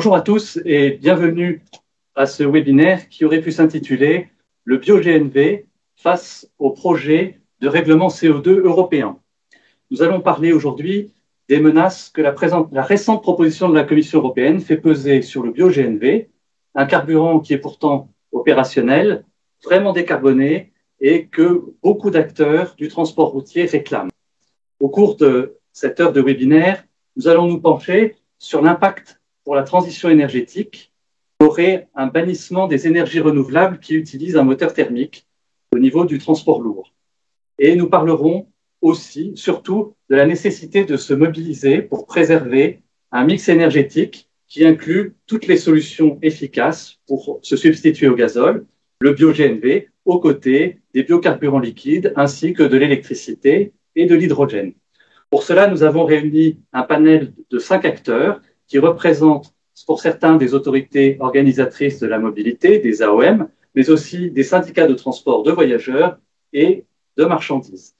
Bonjour à tous et bienvenue à ce webinaire qui aurait pu s'intituler « Le bio-GNV face au projet de règlement CO2 européen ». Nous allons parler aujourd'hui des menaces que la récente proposition de la Commission européenne fait peser sur le bio-GNV, un carburant qui est pourtant opérationnel, vraiment décarboné et que beaucoup d'acteurs du transport routier réclament. Au cours de cette heure de webinaire, nous allons nous pencher sur l'impact pour la transition énergétique qu'aurait un bannissement des énergies renouvelables qui utilisent un moteur thermique au niveau du transport lourd. Et nous parlerons aussi, surtout, de la nécessité de se mobiliser pour préserver un mix énergétique qui inclut toutes les solutions efficaces pour se substituer au gazole, le bio-GNV, aux côtés des biocarburants liquides ainsi que de l'électricité et de l'hydrogène. Pour cela, nous avons réuni un panel de 5 acteurs qui représentent pour certains des autorités organisatrices de la mobilité, des AOM, mais aussi des syndicats de transport de voyageurs et de marchandises.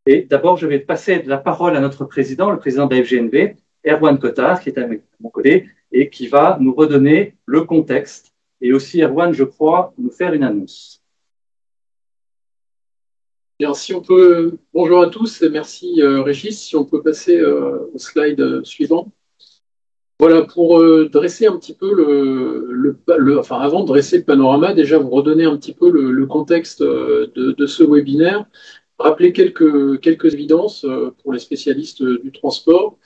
Et d'abord, je vais passer la parole à notre président, le président de la FGNV, Erwan Cotard, qui est à mon côté et qui va nous redonner le contexte. Et aussi, Erwan, je crois, nous faire une annonce. Bien, si on peut, bonjour à tous et merci Régis, si on peut passer au slide suivant. Voilà, pour dresser un petit peu enfin avant de dresser le panorama, déjà vous redonner un petit peu le contexte de ce webinaire, rappeler quelques évidences pour les spécialistes du transport.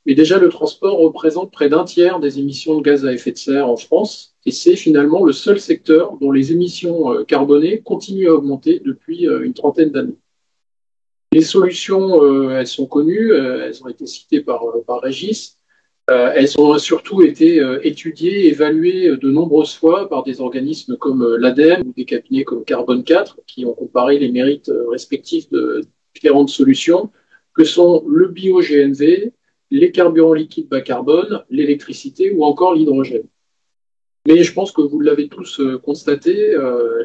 Mais déjà, le transport représente près d'un tiers des émissions de gaz à effet de serre en France, et c'est finalement le seul secteur dont les émissions carbonées continuent à augmenter depuis une trentaine d'années. Les solutions, elles sont connues, elles ont été citées par Régis. Elles ont surtout été étudiées, évaluées de nombreuses fois par des organismes comme l'ADEME ou des cabinets comme Carbone 4 qui ont comparé les mérites respectifs de différentes solutions que sont le bio-GNV, les carburants liquides bas carbone, l'électricité ou encore l'hydrogène. Mais je pense que vous l'avez tous constaté,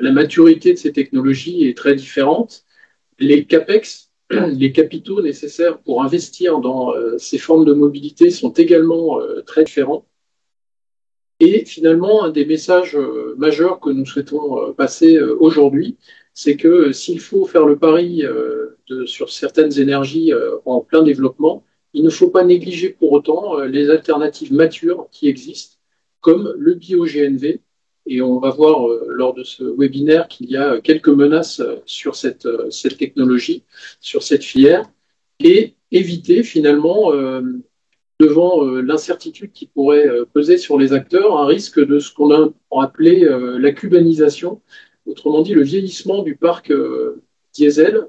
la maturité de ces technologies est très différente. Les CAPEX, les capitaux nécessaires pour investir dans ces formes de mobilité sont également très différents. Et finalement, un des messages majeurs que nous souhaitons passer aujourd'hui, c'est que s'il faut faire le pari sur certaines énergies en plein développement, il ne faut pas négliger pour autant les alternatives matures qui existent, comme le bio-GNV. Et on va voir lors de ce webinaire qu'il y a quelques menaces sur cette technologie, sur cette filière, et éviter finalement, devant l'incertitude qui pourrait peser sur les acteurs, un risque de ce qu'on a appelé la cubanisation, autrement dit le vieillissement du parc diesel,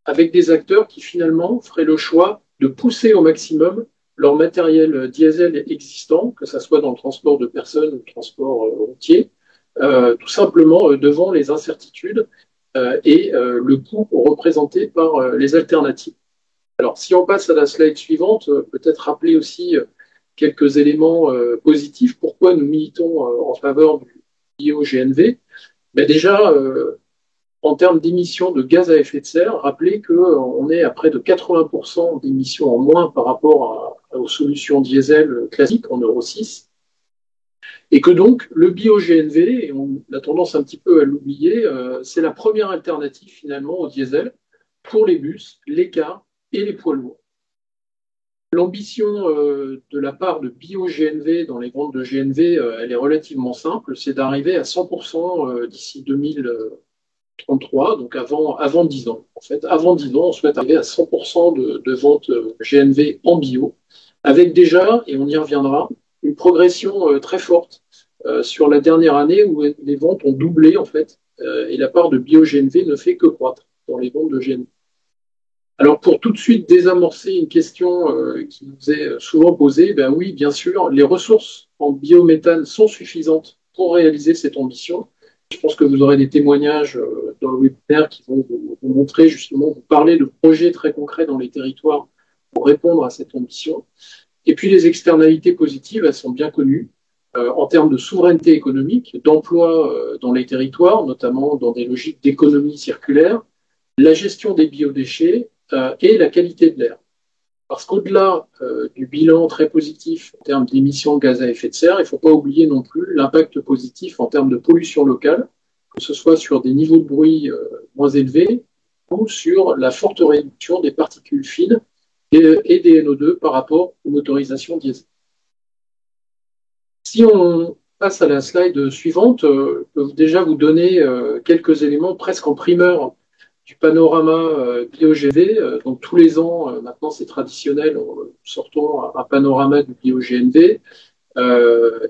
avec des acteurs qui finalement feraient le choix de pousser au maximum leur matériel diesel existant, que ce soit dans le transport de personnes ou le transport routier, tout simplement devant les incertitudes et le coût représenté par les alternatives. Alors, si on passe à la slide suivante, peut-être rappeler aussi quelques éléments positifs. Pourquoi nous militons en faveur du bio-GNV? Ben déjà, en termes d'émissions de gaz à effet de serre, rappelez qu'on est à près de 80% d'émissions en moins par rapport aux solutions diesel classiques en Euro 6. Et que donc, le bio-GNV, et on a tendance un petit peu à l'oublier, c'est la première alternative finalement au diesel pour les bus, les cars et les poids lourds. L'ambition de la part de bio-GNV dans les ventes de GNV, elle est relativement simple, c'est d'arriver à 100% d'ici 2033, donc avant 10 ans. En fait, avant 10 ans, on souhaite arriver à 100% de ventes GNV en bio, avec déjà, et on y reviendra, une progression très forte sur la dernière année où les ventes ont doublé en fait, et la part de bio-GNV ne fait que croître dans les ventes de GNV. Alors pour tout de suite désamorcer une question qui nous est souvent posée, ben oui, bien sûr, les ressources en biométhane sont suffisantes pour réaliser cette ambition. Je pense que vous aurez des témoignages dans le webinaire qui vont vous montrer justement, vous parler de projets très concrets dans les territoires pour répondre à cette ambition. Et puis les externalités positives, elles sont bien connues en termes de souveraineté économique, d'emploi dans les territoires, notamment dans des logiques d'économie circulaire, la gestion des biodéchets et la qualité de l'air. parce qu'au-delà du bilan très positif en termes d'émissions de gaz à effet de serre, il ne faut pas oublier non plus l'impact positif en termes de pollution locale, que ce soit sur des niveaux de bruit moins élevés ou sur la forte réduction des particules fines et des NO2 par rapport aux motorisations diesel. Si on passe à la slide suivante, je peux déjà vous donner quelques éléments presque en primeur du panorama BioGNV. Donc tous les ans, maintenant c'est traditionnel, nous sortons un panorama du BioGNV.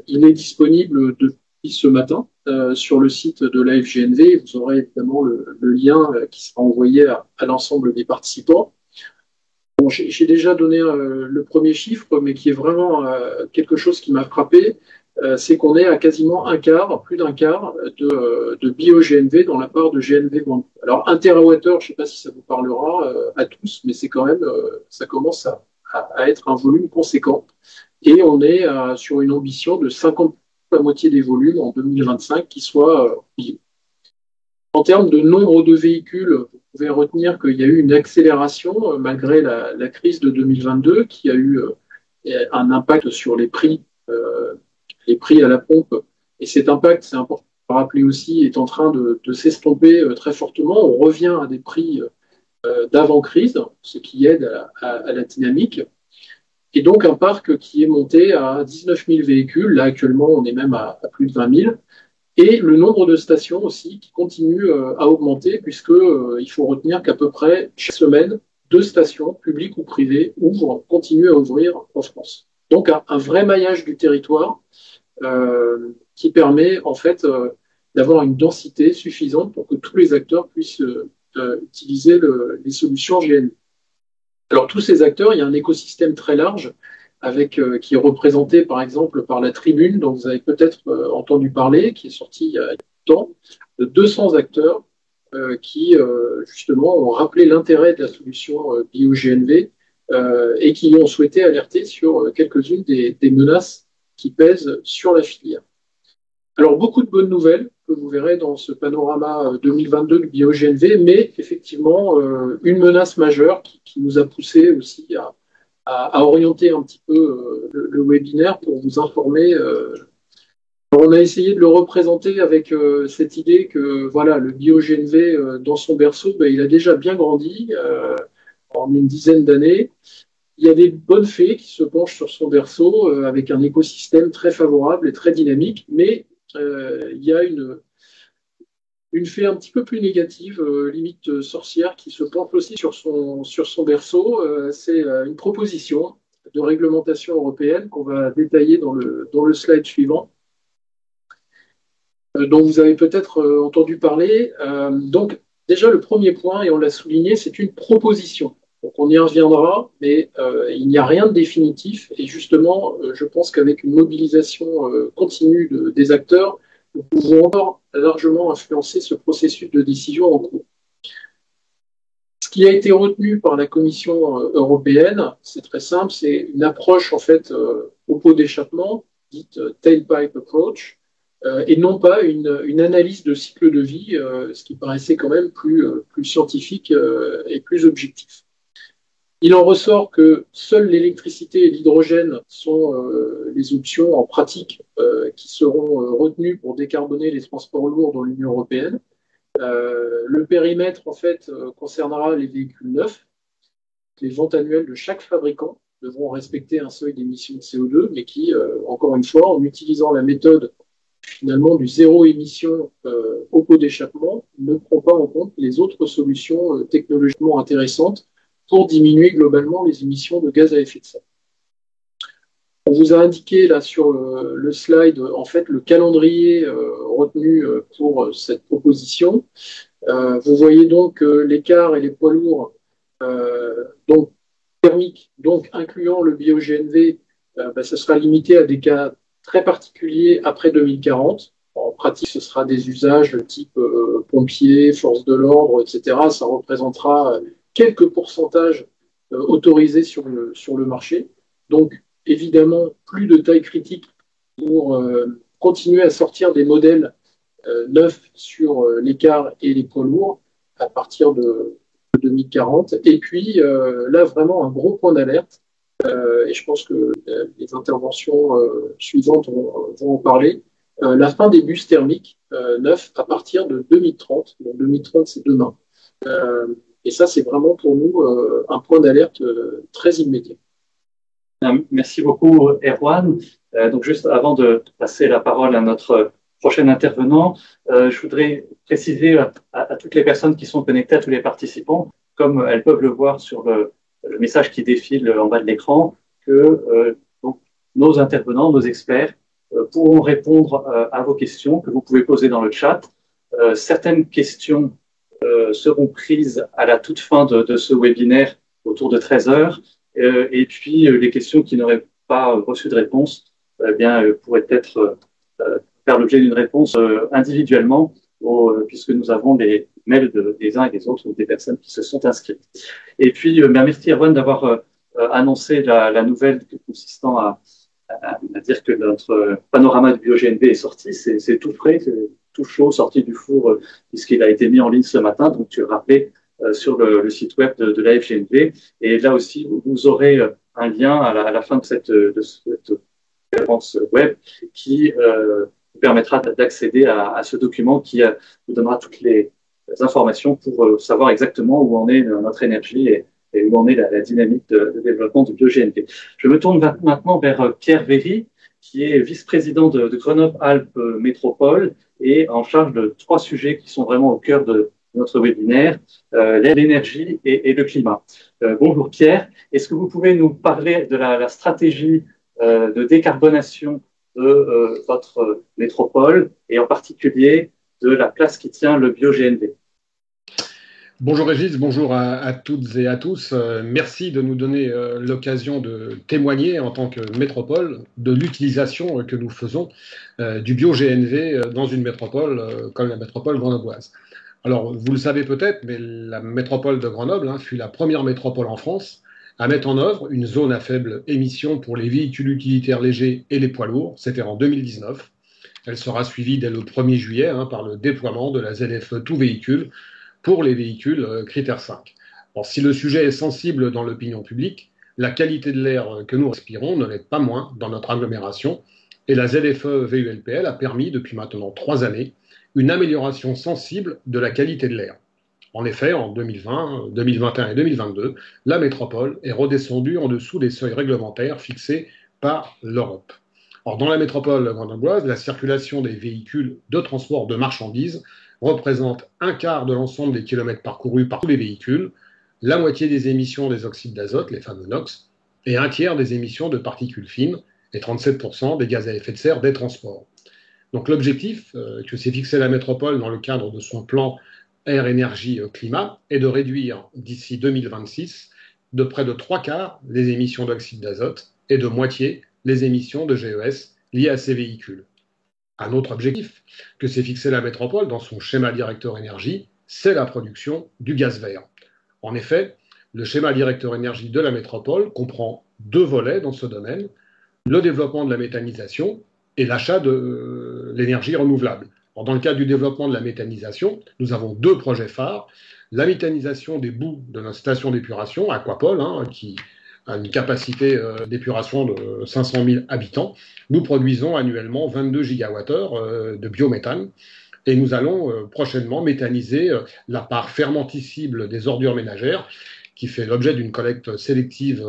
Il est disponible depuis ce matin sur le site de l'AFGNV. Vous aurez évidemment le lien qui sera envoyé à l'ensemble des participants. Bon, j'ai déjà donné le premier chiffre, mais qui est vraiment quelque chose qui m'a frappé, c'est qu'on est à quasiment un quart, plus d'un quart de bio-GNV dans la part de GNV vendu. Alors, 1 TWh, je ne sais pas si ça vous parlera à tous, mais c'est quand même, ça commence à être un volume conséquent. Et on est sur une ambition de 50%, la moitié des volumes en 2025 qui soit bio. En termes de nombre de véhicules, vous pouvez retenir qu'il y a eu une accélération malgré la crise de 2022 qui a eu un impact sur les prix à la pompe. Et cet impact, c'est important de rappeler aussi, est en train de s'estomper très fortement. On revient à des prix d'avant-crise, ce qui aide à la dynamique. Et donc un parc qui est monté à 19 000 véhicules. Là, actuellement, on est même à plus de 20 000. Et le nombre de stations aussi qui continue à augmenter, puisqu'il faut retenir qu'à peu près chaque semaine, 2 stations, publiques ou privées, continuent à ouvrir en France. Donc un vrai maillage du territoire qui permet en fait d'avoir une densité suffisante pour que tous les acteurs puissent utiliser les solutions GNV. Alors tous ces acteurs, il y a un écosystème très large qui est représenté par exemple par la Tribune, dont vous avez peut-être entendu parler, qui est sortie il y a temps, de 200 acteurs qui justement ont rappelé l'intérêt de la solution bio-GNV et qui ont souhaité alerter sur quelques-unes des menaces qui pèsent sur la filière. Alors beaucoup de bonnes nouvelles que vous verrez dans ce panorama 2022 du bio-GNV, mais effectivement une menace majeure qui nous a poussé aussi à orienter un petit peu le webinaire pour vous informer. On a essayé de le représenter avec cette idée que voilà, le bio-GNV dans son berceau, il a déjà bien grandi en une dizaine d'années. Il y a des bonnes fées qui se penchent sur son berceau avec un écosystème très favorable et très dynamique, mais il y a une fée un petit peu plus négative, limite sorcière, qui se penche aussi sur son berceau. C'est une proposition de réglementation européenne qu'on va détailler dans le slide suivant, dont vous avez peut-être entendu parler. Donc, déjà, le premier point, et on l'a souligné, c'est une proposition. Donc, on y reviendra, mais il n'y a rien de définitif. Et justement, je pense qu'avec une mobilisation continue des acteurs, nous pouvons encore largement influencer ce processus de décision en cours. Ce qui a été retenu par la Commission européenne, c'est très simple, c'est une approche en fait au pot d'échappement, dite tailpipe approach, et non pas une analyse de cycle de vie, ce qui paraissait quand même plus scientifique et plus objectif. Il en ressort que seule l'électricité et l'hydrogène sont les options en pratique qui seront retenues pour décarboner les transports lourds dans l'Union européenne. Le périmètre, en fait, concernera les véhicules neufs. Les ventes annuelles de chaque fabricant devront respecter un seuil d'émission de CO2, mais qui, encore une fois, en utilisant la méthode finalement du zéro émission au pot d'échappement, ne prend pas en compte les autres solutions technologiquement intéressantes pour diminuer globalement les émissions de gaz à effet de serre. On vous a indiqué là sur le slide en fait le calendrier retenu pour cette proposition. Vous voyez donc les cars et les poids lourds donc thermiques, donc incluant le bio-GNV, ce sera limité à des cas très particuliers après 2040. En pratique, ce sera des usages type pompiers, forces de l'ordre, etc. Ça représentera quelques pourcentages autorisés sur le marché. Donc, évidemment, plus de taille critique pour continuer à sortir des modèles neufs sur les cars et les poids lourds à partir de 2040. Et puis là, vraiment un gros point d'alerte. Et je pense que les interventions suivantes vont en parler. La fin des bus thermiques neufs à partir de 2030. Donc 2030, c'est demain. Et ça, c'est vraiment pour nous un point d'alerte très immédiat. Merci beaucoup, Erwan. Donc, juste avant de passer la parole à notre prochain intervenant, je voudrais préciser à toutes les personnes qui sont connectées, à tous les participants, comme elles peuvent le voir sur le message qui défile en bas de l'écran, que donc, nos intervenants, nos experts, pourront répondre à vos questions que vous pouvez poser dans le chat. Certaines questions seront prises à la toute fin de ce webinaire autour de 13 heures. Et puis, les questions qui n'auraient pas reçu de réponse pourraient être faire l'objet d'une réponse individuellement, puisque nous avons les mails des uns et des autres ou des personnes qui se sont inscrites. Et puis, merci Erwan d'avoir annoncé la nouvelle consistant à dire que notre panorama du BioGNV est sorti. C'est tout frais, c'est tout chaud, sorti du four, puisqu'il a été mis en ligne ce matin. Donc, tu rappelais sur le site web de la FGNV. Et là aussi, vous aurez un lien à la fin de cette conférence web qui vous permettra d'accéder à ce document qui vous donnera toutes les informations pour savoir exactement où en est notre énergie et où en est la dynamique de développement du BioGNV. Je me tourne maintenant vers Pierre Véry, qui est vice-président de Grenoble-Alpes Métropole et en charge de 3 sujets qui sont vraiment au cœur de notre webinaire, l'énergie et le climat. Bonjour Pierre, est-ce que vous pouvez nous parler de la stratégie de décarbonation de votre métropole et en particulier de la place qui tient le BioGNV? Bonjour Régis, bonjour à toutes et à tous. Merci de nous donner l'occasion de témoigner en tant que métropole de l'utilisation que nous faisons du BioGNV dans une métropole comme la métropole grenobloise. Alors, vous le savez peut-être, mais la métropole de Grenoble fut la première métropole en France à mettre en œuvre une zone à faible émission pour les véhicules utilitaires légers et les poids lourds. C'était en 2019. Elle sera suivie dès le 1er juillet par le déploiement de la ZFE tout véhicule pour les véhicules critère 5. Bon, si le sujet est sensible dans l'opinion publique, la qualité de l'air que nous respirons ne l'est pas moins dans notre agglomération. Et la ZFE VULPL a permis, depuis maintenant 3 années, une amélioration sensible de la qualité de l'air. En effet, en 2020, 2021 et 2022, la métropole est redescendue en dessous des seuils réglementaires fixés par l'Europe. Or, dans la métropole grenobloise, la circulation des véhicules de transport de marchandises représente un quart de l'ensemble des kilomètres parcourus par tous les véhicules, la moitié des émissions des oxydes d'azote, les fameux NOx, et un tiers des émissions de particules fines et 37% des gaz à effet de serre des transports. Donc l'objectif que s'est fixé la métropole dans le cadre de son plan Air, Énergie, Climat est de réduire d'ici 2026 de près de 3/4 les émissions d'oxyde d'azote et de moitié les émissions de GES liées à ces véhicules. Un autre objectif que s'est fixé la métropole dans son schéma directeur énergie, c'est la production du gaz vert. En effet, le schéma directeur énergie de la métropole comprend 2 volets dans ce domaine, le développement de la méthanisation et l'achat de l'énergie renouvelable. Alors, dans le cadre du développement de la méthanisation, nous avons 2 projets phares. La méthanisation des boues de notre station d'épuration, Aquapol, qui a une capacité d'épuration de 500 000 habitants. Nous produisons annuellement 22 gigawattheures de biométhane et nous allons prochainement méthaniser la part fermentescible des ordures ménagères qui fait l'objet d'une collecte sélective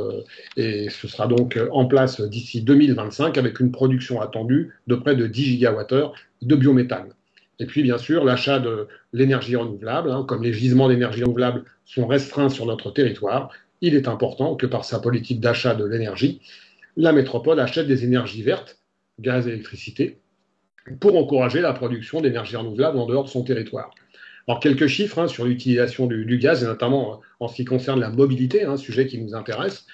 et ce sera donc en place d'ici 2025 avec une production attendue de près de 10 gigawattheures de biométhane. Et puis bien sûr l'achat de l'énergie renouvelable, comme les gisements d'énergie renouvelable sont restreints sur notre territoire, il est important que par sa politique d'achat de l'énergie, la métropole achète des énergies vertes, gaz et électricité, pour encourager la production d'énergie renouvelable en dehors de son territoire. Alors quelques chiffres sur l'utilisation du gaz, et notamment en ce qui concerne la mobilité, un sujet qui nous intéresse.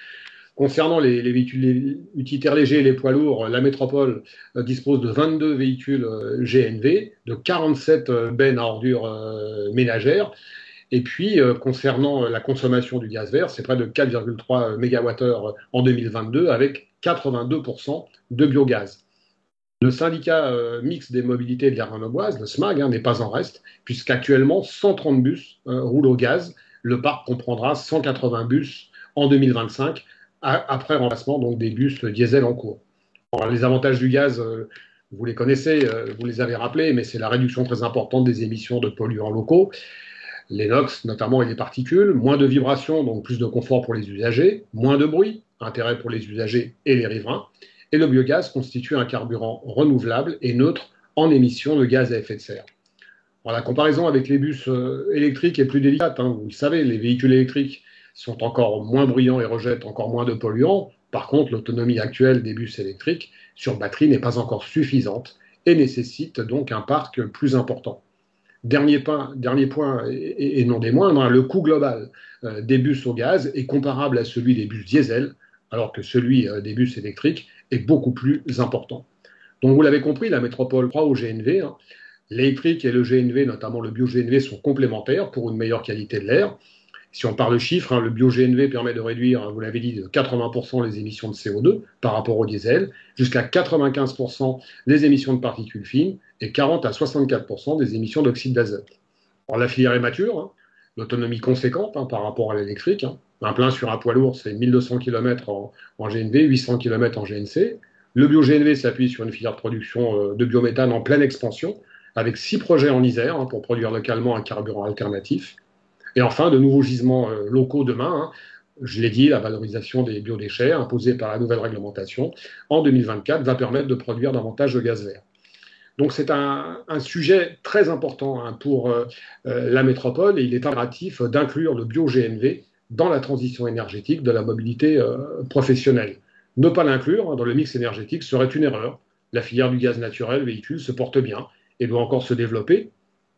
Concernant les véhicules utilitaires légers et les poids lourds, la métropole dispose de 22 véhicules GNV, de 47 bennes à ordures ménagères. Et puis, concernant la consommation du gaz vert, c'est près de 4,3 MWh en 2022 avec 82% de biogaz. Le syndicat mixte des mobilités de l'aire grenobloise, le SMAG, n'est pas en reste, puisqu'actuellement 130 bus roulent au gaz le parc comprendra 180 bus en 2025, après remplacement donc des bus diesel en cours. Alors, les avantages du gaz, vous les connaissez, vous les avez rappelés, mais c'est la réduction très importante des émissions de polluants locaux, les NOx notamment et les particules, moins de vibrations, donc plus de confort pour les usagers, moins de bruit, intérêt pour les usagers et les riverains, et le biogaz constitue un carburant renouvelable et neutre en émissions de gaz à effet de serre. Alors, la comparaison avec les bus électriques est plus délicate, hein. Vous le savez, les véhicules électriques sont encore moins bruyants et rejettent encore moins de polluants. Par contre, l'autonomie actuelle des bus électriques sur batterie n'est pas encore suffisante et nécessite donc un parc plus important. Dernier point et non des moindres, hein, le coût global des bus au gaz est comparable à celui des bus diesel, alors que celui des bus électriques est beaucoup plus important. Donc vous l'avez compris, la métropole croit au GNV. Hein. L'électrique et le GNV, notamment le bio-GNV, sont complémentaires pour une meilleure qualité de l'air. Si on parle de chiffres, hein, le bio-GNV permet de réduire, vous l'avez dit, de 80% les émissions de CO2 par rapport au diesel, jusqu'à 95% les émissions de particules fines et 40 à 64% des émissions d'oxyde d'azote. Alors, la filière est mature, hein, l'autonomie conséquente hein, par rapport à l'électrique. Hein. Un plein sur un poids lourd, c'est 1200 km en GNV, 800 km en GNC. Le bio-GNV s'appuie sur une filière de production de biométhane en pleine expansion, avec 6 projets en Isère hein, pour produire localement un carburant alternatif. Et enfin, de nouveaux gisements locaux demain. Hein. Je l'ai dit, la valorisation des biodéchets imposée par la nouvelle réglementation en 2024 va permettre de produire davantage de gaz vert. Donc c'est un sujet très important hein, pour la métropole et il est impératif d'inclure le bio-GNV dans la transition énergétique de la mobilité professionnelle. Ne pas l'inclure hein, dans le mix énergétique serait une erreur. La filière du gaz naturel véhicule se porte bien et doit encore se développer.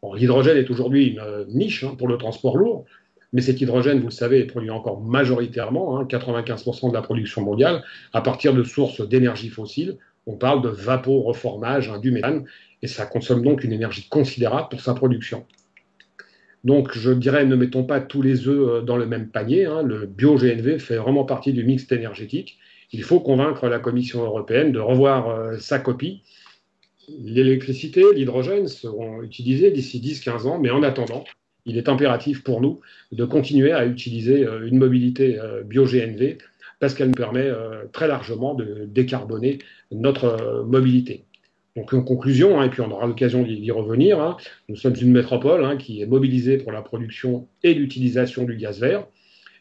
Bon, l'hydrogène est aujourd'hui une niche hein, pour le transport lourd, mais cet hydrogène, vous le savez, est produit encore majoritairement, hein, 95% de la production mondiale, à partir de sources d'énergie fossile. On parle de vaporeformage hein, du méthane, et ça consomme donc une énergie considérable pour sa production. Donc je dirais, ne mettons pas tous les œufs dans le même panier. Hein. Le bio-GNV fait vraiment partie du mix énergétique. Il faut convaincre la Commission européenne de revoir sa copie. L'électricité, l'hydrogène seront utilisés d'ici 10-15 ans, mais en attendant, il est impératif pour nous de continuer à utiliser une mobilité bio-GNV parce qu'elle nous permet très largement de décarboner notre mobilité. Donc en conclusion, hein, et puis on aura l'occasion d'y revenir, hein, nous sommes une métropole hein, qui est mobilisée pour la production et l'utilisation du gaz vert,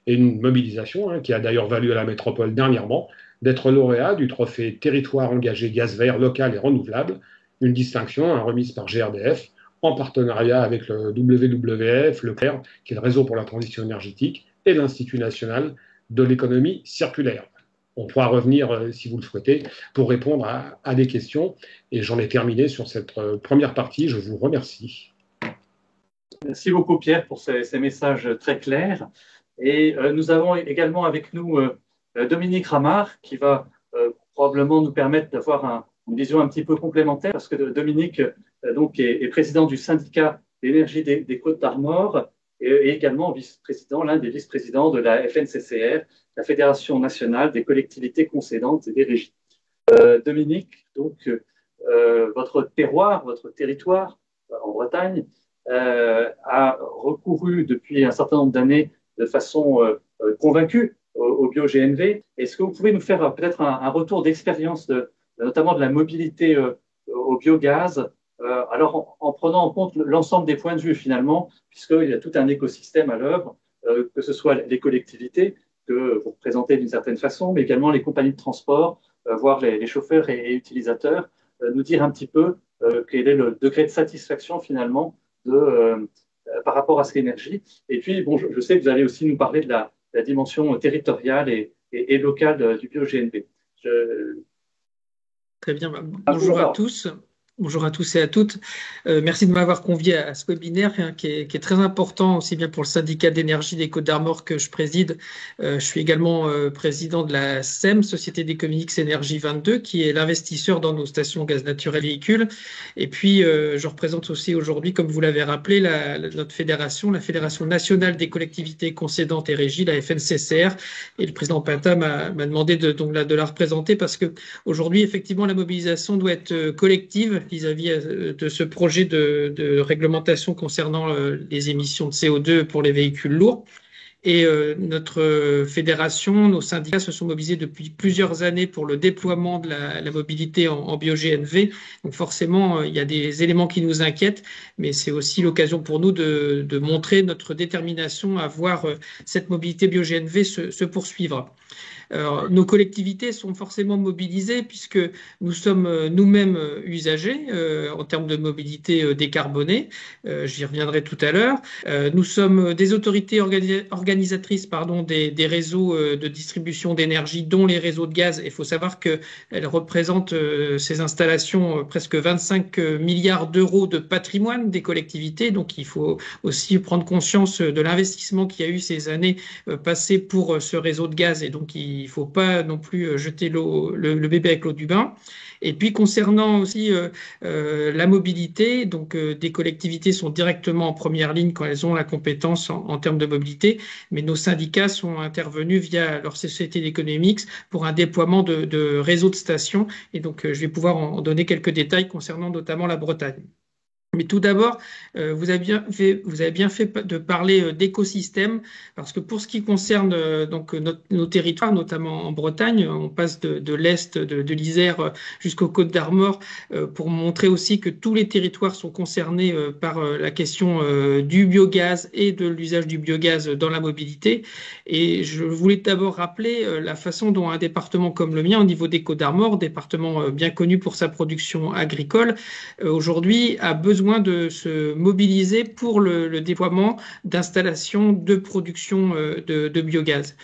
et une mobilisation hein, qui a d'ailleurs valu à la métropole dernièrement d'être lauréat du trophée Territoire engagé gaz vert local et renouvelable, une distinction hein, remise par GRDF en partenariat avec le WWF, le CLER, qui est le réseau pour la transition énergétique, et l'Institut national de l'économie circulaire. On pourra revenir, si vous le souhaitez, pour répondre à des questions. Et j'en ai terminé sur cette première partie. Je vous remercie. Merci beaucoup, Pierre, pour ces messages très clairs. Et nous avons également avec nous Dominique Ramard, qui va probablement nous permettre d'avoir une vision un petit peu complémentaire, parce que Dominique donc, est président du syndicat d'énergie des Côtes-d'Armor et également vice-président, l'un des vice-présidents de la FNCCR, la Fédération nationale des collectivités concédantes et des régies. Dominique, donc, votre terroir, votre territoire en Bretagne a recouru depuis un certain nombre d'années de façon convaincue au bio-GNV. Est-ce que vous pouvez nous faire peut-être un retour d'expérience, notamment de la mobilité au biogaz, alors en prenant en compte l'ensemble des points de vue finalement, puisqu'il y a tout un écosystème à l'œuvre, que ce soit les collectivités que vous représentez d'une certaine façon, mais également les compagnies de transport, voire les chauffeurs et utilisateurs, nous dire un petit peu quel est le degré de satisfaction finalement par rapport à cette énergie. Et puis, bon, je sais que vous allez aussi nous parler de la dimension territoriale et locale du bio-GNV. Très bien. Bonjour à tous. Bonjour à tous et à toutes. Merci de m'avoir convié à ce webinaire hein, qui est très important aussi bien pour le syndicat d'énergie des Côtes-d'Armor que je préside. Je suis également président de la SEM, Société d'économie Énergie 22, qui est l'investisseur dans nos stations gaz naturel véhicules. Et puis, je représente aussi aujourd'hui, comme vous l'avez rappelé, notre fédération, la Fédération nationale des collectivités concédantes et régies, la FNCCR. Et le président Pinta m'a demandé de la représenter parce que aujourd'hui, effectivement, la mobilisation doit être collective vis-à-vis de ce projet de réglementation concernant les émissions de CO2 pour les véhicules lourds. Et notre fédération, nos syndicats se sont mobilisés depuis plusieurs années pour le déploiement de la mobilité en bio-GNV. Donc forcément, il y a des éléments qui nous inquiètent, mais c'est aussi l'occasion pour nous de montrer notre détermination à voir cette mobilité bio-GNV se poursuivre. Alors, nos collectivités sont forcément mobilisées puisque nous sommes nous-mêmes usagers en termes de mobilité décarbonée. J'y reviendrai tout à l'heure. Nous sommes des autorités organisatrices des réseaux de distribution d'énergie, dont les réseaux de gaz. Il faut savoir qu'elles représentent ces installations presque 25 milliards d'euros de patrimoine des collectivités. Donc il faut aussi prendre conscience de l'investissement qu'il y a eu ces années passées pour ce réseau de gaz. Et donc il ne faut pas non plus jeter le bébé avec l'eau du bain. Et puis concernant aussi la mobilité, donc des collectivités sont directement en première ligne quand elles ont la compétence en termes de mobilité, mais nos syndicats sont intervenus via leur société d'économie mixte pour un déploiement de réseaux de stations. Et donc je vais pouvoir en donner quelques détails concernant notamment la Bretagne. Mais tout d'abord, vous avez bien fait de parler d'écosystème, parce que pour ce qui concerne nos territoires, notamment en Bretagne, on passe de l'Est, de l'Isère jusqu'aux Côtes d'Armor, pour montrer aussi que tous les territoires sont concernés par la question du biogaz et de l'usage du biogaz dans la mobilité. Et je voulais d'abord rappeler la façon dont un département comme le mien, au niveau des Côtes d'Armor, département bien connu pour sa production agricole, aujourd'hui a besoin de se mobiliser pour le déploiement d'installations de production de biogaz.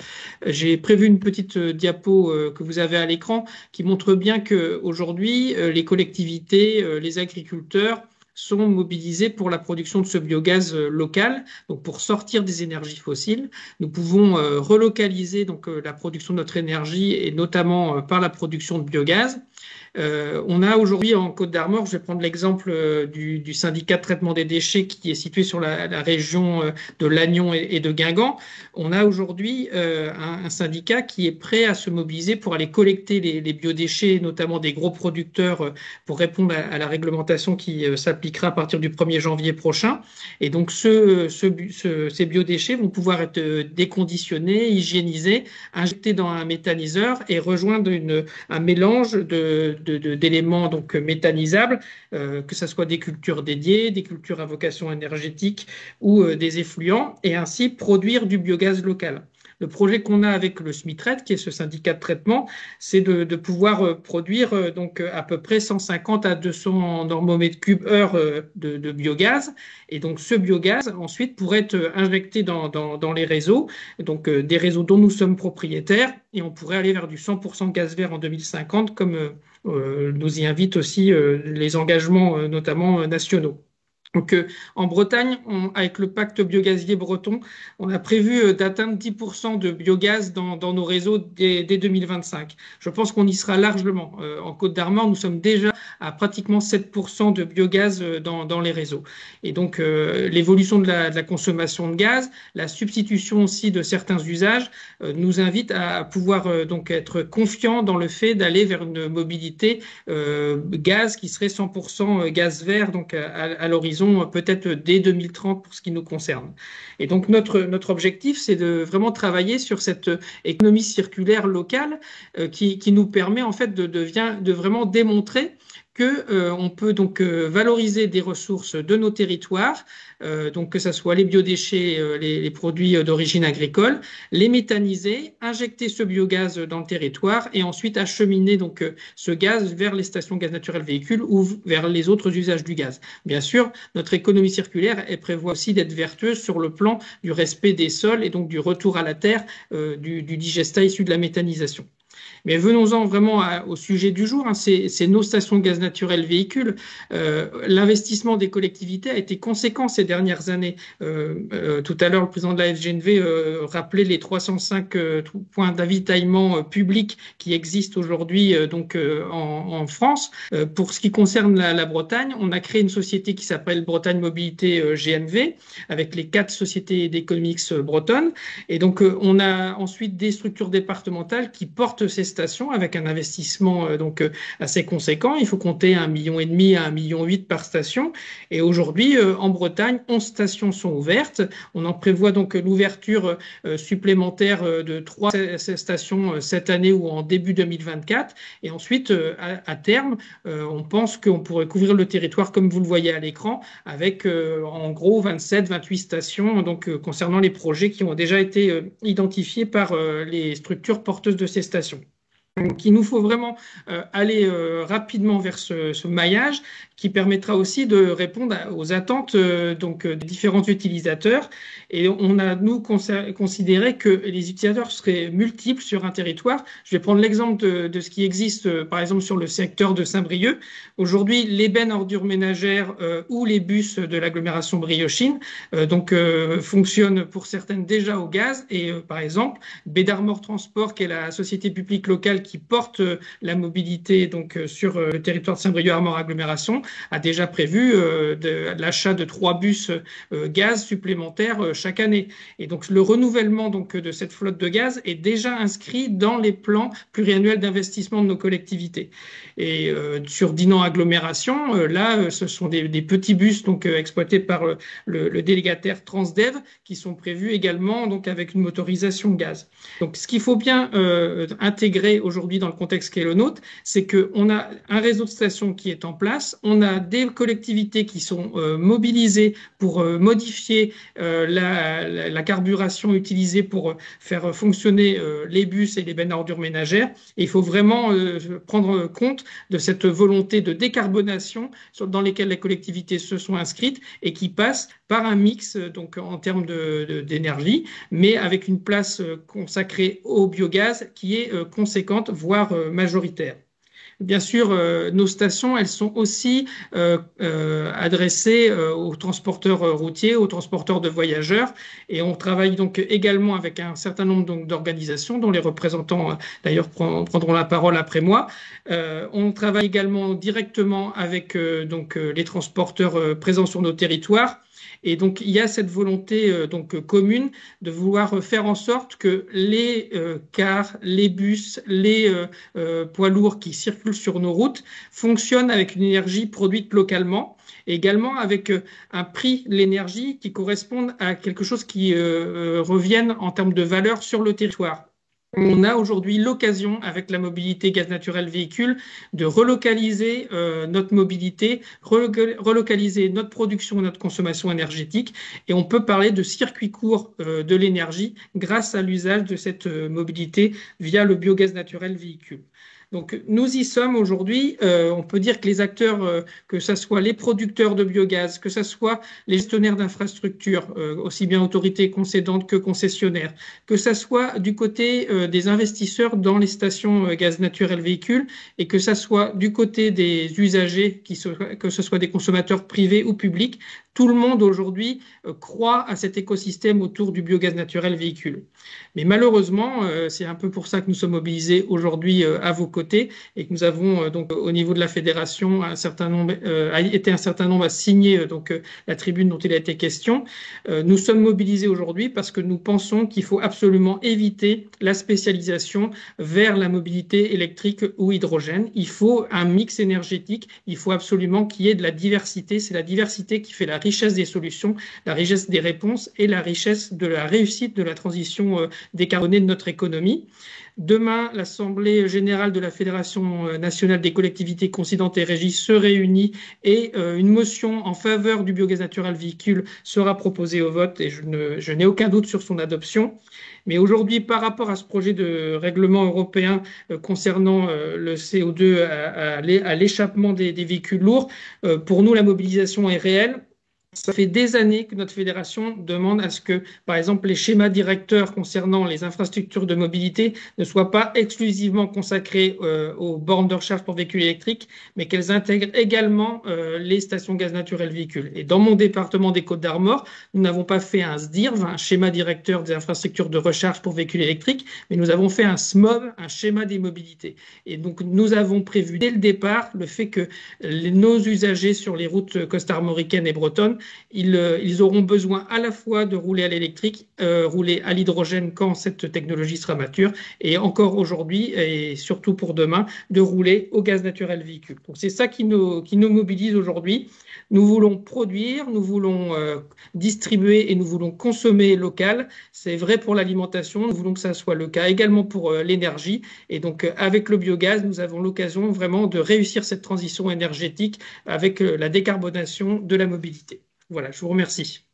J'ai prévu une petite diapo que vous avez à l'écran qui montre bien qu'aujourd'hui, les collectivités, les agriculteurs sont mobilisés pour la production de ce biogaz local, donc pour sortir des énergies fossiles. Nous pouvons relocaliser la production de notre énergie et notamment par la production de biogaz. On a aujourd'hui en Côte d'Armor, je vais prendre l'exemple du syndicat de traitement des déchets qui est situé sur la région de Lannion et de Guingamp. On a aujourd'hui un syndicat qui est prêt à se mobiliser pour aller collecter les biodéchets, notamment des gros producteurs, pour répondre à la réglementation qui s'appliquera à partir du 1er janvier prochain. Et donc ces biodéchets vont pouvoir être déconditionnés, hygiénisés, injectés dans un méthaniseur et rejoindre un mélange d'éléments méthanisables, que ce soit des cultures dédiées, des cultures à vocation énergétique ou des effluents, et ainsi produire du biogaz local. Le projet qu'on a avec le SMITRET, qui est ce syndicat de traitement, c'est de pouvoir produire à peu près 150 à 200 normomètres cubes heure de biogaz. Et donc ce biogaz ensuite pourrait être injecté dans les réseaux, des réseaux dont nous sommes propriétaires, et on pourrait aller vers du 100% gaz vert en 2050, comme nous y invitent aussi les engagements notamment nationaux. Donc, en Bretagne, avec le pacte biogazier breton, on a prévu d'atteindre 10% de biogaz dans nos réseaux dès 2025. Je pense qu'on y sera largement. En Côte d'Armor, nous sommes déjà à pratiquement 7% de biogaz dans les réseaux. Et donc, l'évolution de la consommation de gaz, la substitution aussi de certains usages, nous invite à pouvoir être confiants dans le fait d'aller vers une mobilité gaz qui serait 100% gaz vert, donc à l'horizon peut-être dès 2030 pour ce qui nous concerne. Et donc notre objectif, c'est de vraiment travailler sur cette économie circulaire locale qui nous permet en fait de vraiment démontrer qu'on peut valoriser des ressources de nos territoires, que ce soit les biodéchets, les produits d'origine agricole, les méthaniser, injecter ce biogaz dans le territoire et ensuite acheminer ce gaz vers les stations gaz naturel véhicules ou vers les autres usages du gaz. Bien sûr, notre économie circulaire, elle prévoit aussi d'être vertueuse sur le plan du respect des sols et donc du retour à la terre du digestat issu de la méthanisation. Mais venons-en vraiment au sujet du jour, c'est nos stations gaz naturel véhicules. L'investissement des collectivités a été conséquent ces dernières années. Tout à l'heure, le président de la FGNV rappelait les 305 points d'avitaillement publics qui existent aujourd'hui en France. Pour ce qui concerne la Bretagne, on a créé une société qui s'appelle Bretagne Mobilité GNV avec les 4 sociétés d'économie bretonnes. Et donc, on a ensuite des structures départementales qui portent ces stations avec un investissement assez conséquent. Il faut compter 1,5 million à 1,8 million par station. Et aujourd'hui, en Bretagne, 11 stations sont ouvertes. On en prévoit donc l'ouverture supplémentaire de 3 stations cette année ou en début 2024. Et ensuite, à terme, on pense qu'on pourrait couvrir le territoire comme vous le voyez à l'écran, avec en gros 27-28 stations concernant les projets qui ont déjà été identifiés par les structures porteuses de ces stations. Donc, il nous faut vraiment aller rapidement vers ce maillage qui permettra aussi de répondre aux attentes des différents utilisateurs. Et on a, nous, considéré que les utilisateurs seraient multiples sur un territoire. Je vais prendre l'exemple de ce qui existe, par exemple, sur le secteur de Saint-Brieuc. Aujourd'hui, les bennes ordures ménagères ou les bus de l'agglomération briochine fonctionnent pour certaines déjà au gaz. Et par exemple, Bédarmor Transport, qui est la société publique locale qui porte la mobilité sur le territoire de Saint-Brieuc-Armor Agglomération, a déjà prévu l'achat de 3 bus gaz supplémentaires chaque année. Et donc le renouvellement de cette flotte de gaz est déjà inscrit dans les plans pluriannuels d'investissement de nos collectivités. Et sur Dinan Agglomération, là, ce sont des petits bus exploités par le délégataire Transdev qui sont prévus également avec une motorisation gaz. Donc ce qu'il faut bien intégrer aujourd'hui dans le contexte qui est le nôtre, c'est qu'on a un réseau de stations qui est en place, on a des collectivités qui sont mobilisées pour modifier la carburation utilisée pour faire fonctionner les bus et les bennes à ordures ménagères. Et il faut vraiment prendre compte de cette volonté de décarbonation dans lesquelles les collectivités se sont inscrites et qui passe par un mix en termes d'énergie, mais avec une place consacrée au biogaz qui est conséquente, voire majoritaire. Bien sûr, nos stations, elles sont aussi adressées aux transporteurs routiers, aux transporteurs de voyageurs, et on travaille donc également avec un certain nombre d'organisations dont les représentants d'ailleurs prendront la parole après moi. On travaille également directement avec les transporteurs présents sur nos territoires. Et donc, il y a cette volonté commune de vouloir faire en sorte que les cars, les bus, les poids lourds qui circulent sur nos routes fonctionnent avec une énergie produite localement, et également avec un prix de l'énergie qui corresponde à quelque chose qui revienne en termes de valeur sur le territoire. On a aujourd'hui l'occasion, avec la mobilité gaz naturel véhicule, de relocaliser notre mobilité, relocaliser notre production et notre consommation énergétique. Et on peut parler de circuit court de l'énergie grâce à l'usage de cette mobilité via le biogaz naturel véhicule. Donc, nous y sommes aujourd'hui. On peut dire que les acteurs, que ce soit les producteurs de biogaz, que ce soit les gestionnaires d'infrastructures, aussi bien autorités concédantes que concessionnaires, que ce soit du côté des investisseurs dans les stations gaz naturel véhicule et que ce soit du côté des usagers, que ce soit des consommateurs privés ou publics, tout le monde aujourd'hui croit à cet écosystème autour du biogaz naturel véhicule. Mais malheureusement, c'est un peu pour ça que nous sommes mobilisés aujourd'hui à vos côtés et que nous avons au niveau de la fédération un certain nombre à signer la tribune dont il a été question. Nous sommes mobilisés aujourd'hui parce que nous pensons qu'il faut absolument éviter la spécialisation vers la mobilité électrique ou hydrogène. Il faut un mix énergétique, il faut absolument qu'il y ait de la diversité. C'est la diversité qui fait la richesse des solutions, la richesse des réponses et la richesse de la réussite de la transition décarbonée de notre économie. Demain, l'Assemblée générale de la Fédération nationale des collectivités concédantes et régies se réunit et une motion en faveur du biogaz naturel véhicule sera proposée au vote et je n'ai aucun doute sur son adoption. Mais aujourd'hui, par rapport à ce projet de règlement européen concernant le CO2 à l'échappement des véhicules lourds, pour nous, la mobilisation est réelle. Ça fait des années que notre fédération demande à ce que, par exemple, les schémas directeurs concernant les infrastructures de mobilité ne soient pas exclusivement consacrés aux bornes de recharge pour véhicules électriques, mais qu'elles intègrent également les stations gaz naturel véhicules. Et dans mon département des Côtes-d'Armor, nous n'avons pas fait un SDIRV, un schéma directeur des infrastructures de recharge pour véhicules électriques, mais nous avons fait un SMOV, un schéma des mobilités. Et donc, nous avons prévu dès le départ le fait que nos usagers sur les routes costarmoricaines et bretonnes ils auront besoin à la fois de rouler à l'électrique, rouler à l'hydrogène quand cette technologie sera mature, et encore aujourd'hui, et surtout pour demain, de rouler au gaz naturel véhicule. Donc c'est ça qui nous mobilise aujourd'hui. Nous voulons produire, nous voulons distribuer et nous voulons consommer local. C'est vrai pour l'alimentation, nous voulons que ça soit le cas également pour l'énergie. Et donc avec le biogaz, nous avons l'occasion vraiment de réussir cette transition énergétique avec la décarbonation de la mobilité. Voilà, je vous remercie.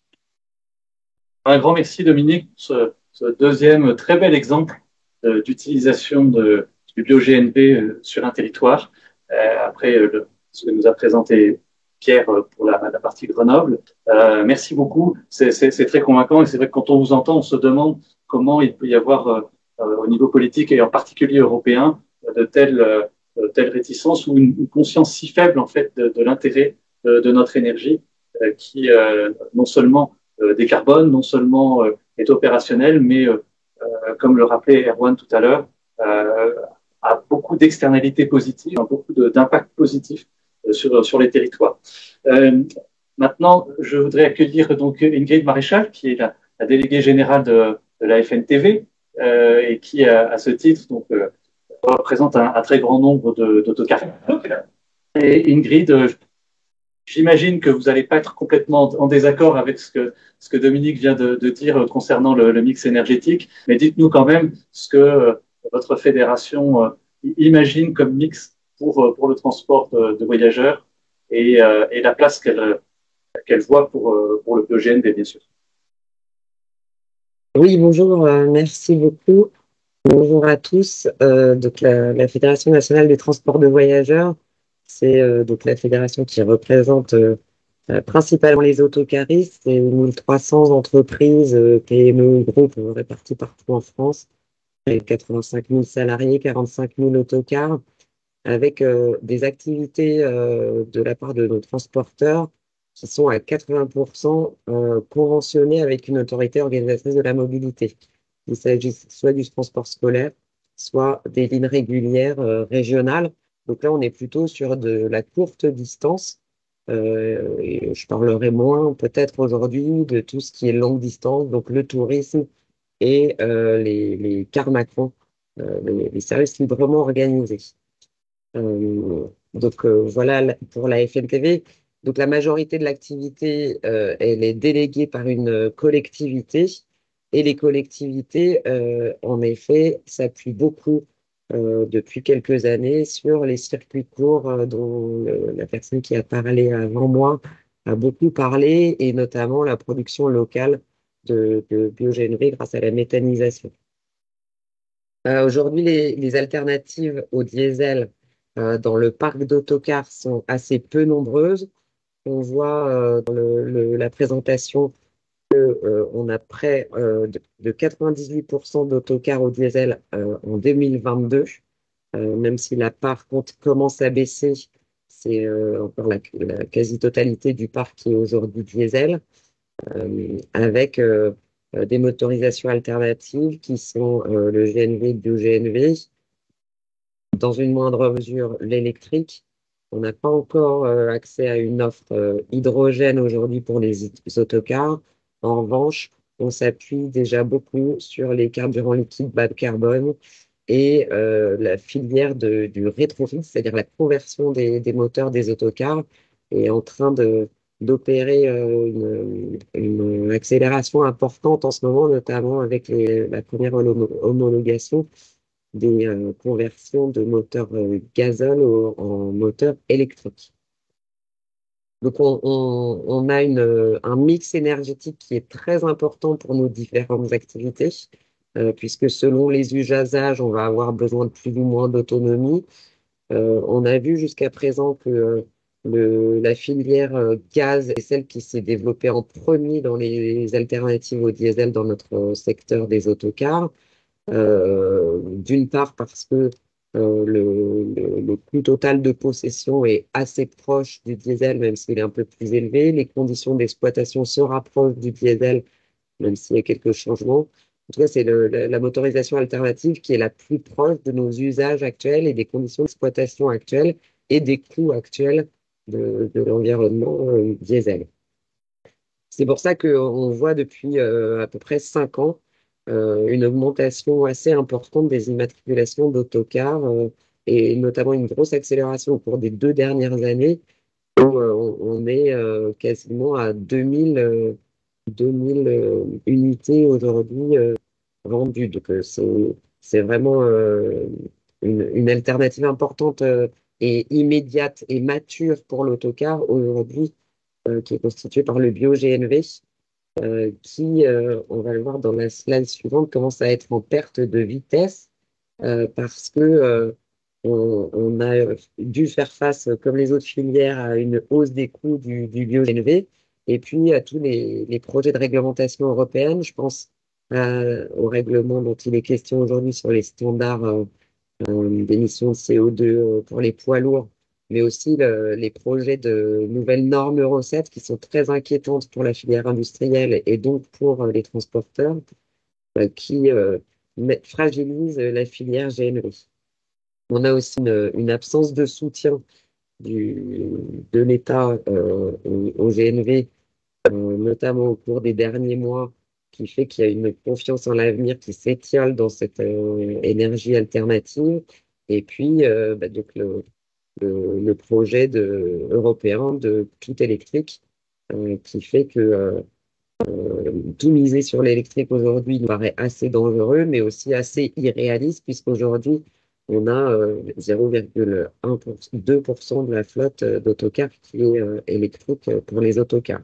Un grand merci Dominique pour ce deuxième très bel exemple d'utilisation du bio-GNV sur un territoire. Après ce que nous a présenté Pierre pour la partie Grenoble. Merci beaucoup, c'est très convaincant et c'est vrai que quand on vous entend, on se demande comment il peut y avoir au niveau politique et en particulier européen de telles réticences ou une conscience si faible en fait de l'intérêt de notre énergie qui non seulement décarbone, non seulement est opérationnel, mais comme le rappelait Erwan tout à l'heure, a beaucoup d'externalités positives, beaucoup d'impacts positifs sur les territoires. Maintenant, je voudrais accueillir donc Ingrid Maréchal, qui est la déléguée générale de la FNTV et qui, à ce titre, donc, représente un très grand nombre d'autocars. Et Ingrid, j'imagine que vous n'allez pas être complètement en désaccord avec ce que Dominique vient de dire concernant le mix énergétique, mais dites-nous quand même ce que votre fédération imagine comme mix pour le transport de voyageurs et la place qu'elle voit pour le bio-GNV, bien sûr. Oui, bonjour, merci beaucoup. Bonjour à tous. Donc la Fédération nationale des transports de voyageurs, c'est donc la fédération qui représente principalement les autocaristes, et 1300 entreprises, PME, groupes répartis partout en France, avec 85 000 salariés, 45 000 autocars, avec des activités de la part de nos transporteurs qui sont à 80% conventionnés avec une autorité organisatrice de la mobilité. Il s'agit soit du transport scolaire, soit des lignes régulières régionales. Donc là, on est plutôt sur de la courte distance. Et je parlerai moins peut-être aujourd'hui de tout ce qui est longue distance, donc le tourisme et les cars Macron, les services librement organisés. Voilà pour la FNTV. Donc la majorité de l'activité, elle est déléguée par une collectivité et les collectivités, en effet, s'appuient beaucoup depuis quelques années sur les circuits courts dont la personne qui a parlé avant moi a beaucoup parlé et notamment la production locale de biogénerie grâce à la méthanisation. Aujourd'hui, les alternatives au diesel dans le parc d'autocars sont assez peu nombreuses. On voit dans la présentation qu'on a près de 98% d'autocars au diesel en 2022, même si la part commence à baisser, c'est encore la quasi-totalité du parc qui est aujourd'hui diesel, avec des motorisations alternatives qui sont le GNV, le bio-GNV, dans une moindre mesure l'électrique. On n'a pas encore accès à une offre hydrogène aujourd'hui pour les autocars. En revanche, on s'appuie déjà beaucoup sur les carburants liquides bas de carbone et la filière du rétrofit, c'est-à-dire la conversion des moteurs des autocars, est en train d'opérer une accélération importante en ce moment, notamment avec la première homologation des conversions de moteurs gazole en moteurs électriques. Donc, on a un mix énergétique qui est très important pour nos différentes activités, puisque selon les usages, on va avoir besoin de plus ou moins d'autonomie. On a vu jusqu'à présent que la filière gaz est celle qui s'est développée en premier dans les alternatives au diesel dans notre secteur des autocars. D'une part parce que le coût total de possession est assez proche du diesel, même s'il est un peu plus élevé. Les conditions d'exploitation se rapprochent du diesel, même s'il y a quelques changements. En tout cas, c'est la motorisation alternative qui est la plus proche de nos usages actuels et des conditions d'exploitation actuelles et des coûts actuels de l'environnement diesel. C'est pour ça qu'on voit depuis à peu près 5 ans une augmentation assez importante des immatriculations d'autocars et notamment une grosse accélération au cours des 2 dernières années où on est quasiment à 2000 unités aujourd'hui vendues. Donc c'est vraiment une alternative importante et immédiate et mature pour l'autocar aujourd'hui qui est constituée par le bio-GNV qui, on va le voir dans la slide suivante, commence à être en perte de vitesse parce que on a dû faire face, comme les autres filières, à une hausse des coûts du bio-GNV et puis à tous les projets de réglementation européenne. Je pense au règlement dont il est question aujourd'hui sur les standards d'émissions de CO2 pour les poids lourds, mais aussi les projets de nouvelles normes Euro 7 qui sont très inquiétantes pour la filière industrielle et donc pour les transporteurs qui fragilisent la filière GNV. On a aussi une absence de soutien de l'État au GNV, notamment au cours des derniers mois, qui fait qu'il y a une confiance en l'avenir qui s'étiole dans cette énergie alternative. Et puis, donc le projet européen de tout électrique, qui fait que tout miser sur l'électrique aujourd'hui nous paraît assez dangereux, mais aussi assez irréaliste, puisqu'aujourd'hui, on a 0,2% de la flotte d'autocars qui est électrique pour les autocars.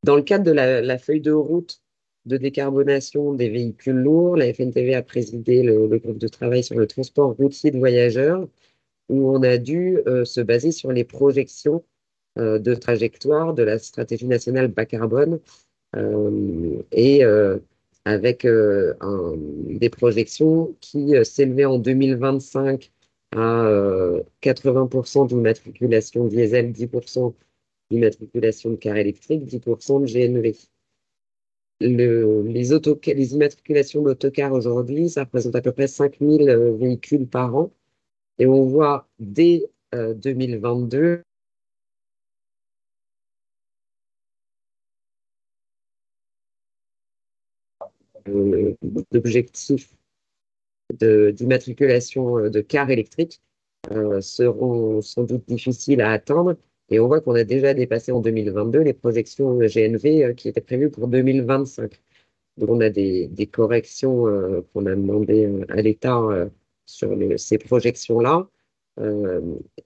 Dans le cadre de la feuille de route de décarbonation des véhicules lourds, la FNTV a présidé le groupe de travail sur le transport routier de voyageurs, où on a dû se baser sur les projections de trajectoire de la stratégie nationale bas carbone et avec des projections qui s'élevaient en 2025 à 80% d'immatriculation diesel, 10% d'immatriculation de cars électriques, 10% de GNV. Les immatriculations d'autocars aujourd'hui, ça représente à peu près 5000 véhicules par an. Et on voit dès 2022 l'objectif d'immatriculation de cars électriques seront sans doute difficiles à atteindre. Et on voit qu'on a déjà dépassé en 2022 les projections GNV qui étaient prévues pour 2025. Donc on a des corrections qu'on a demandé à l'État sur ces projections-là. Euh,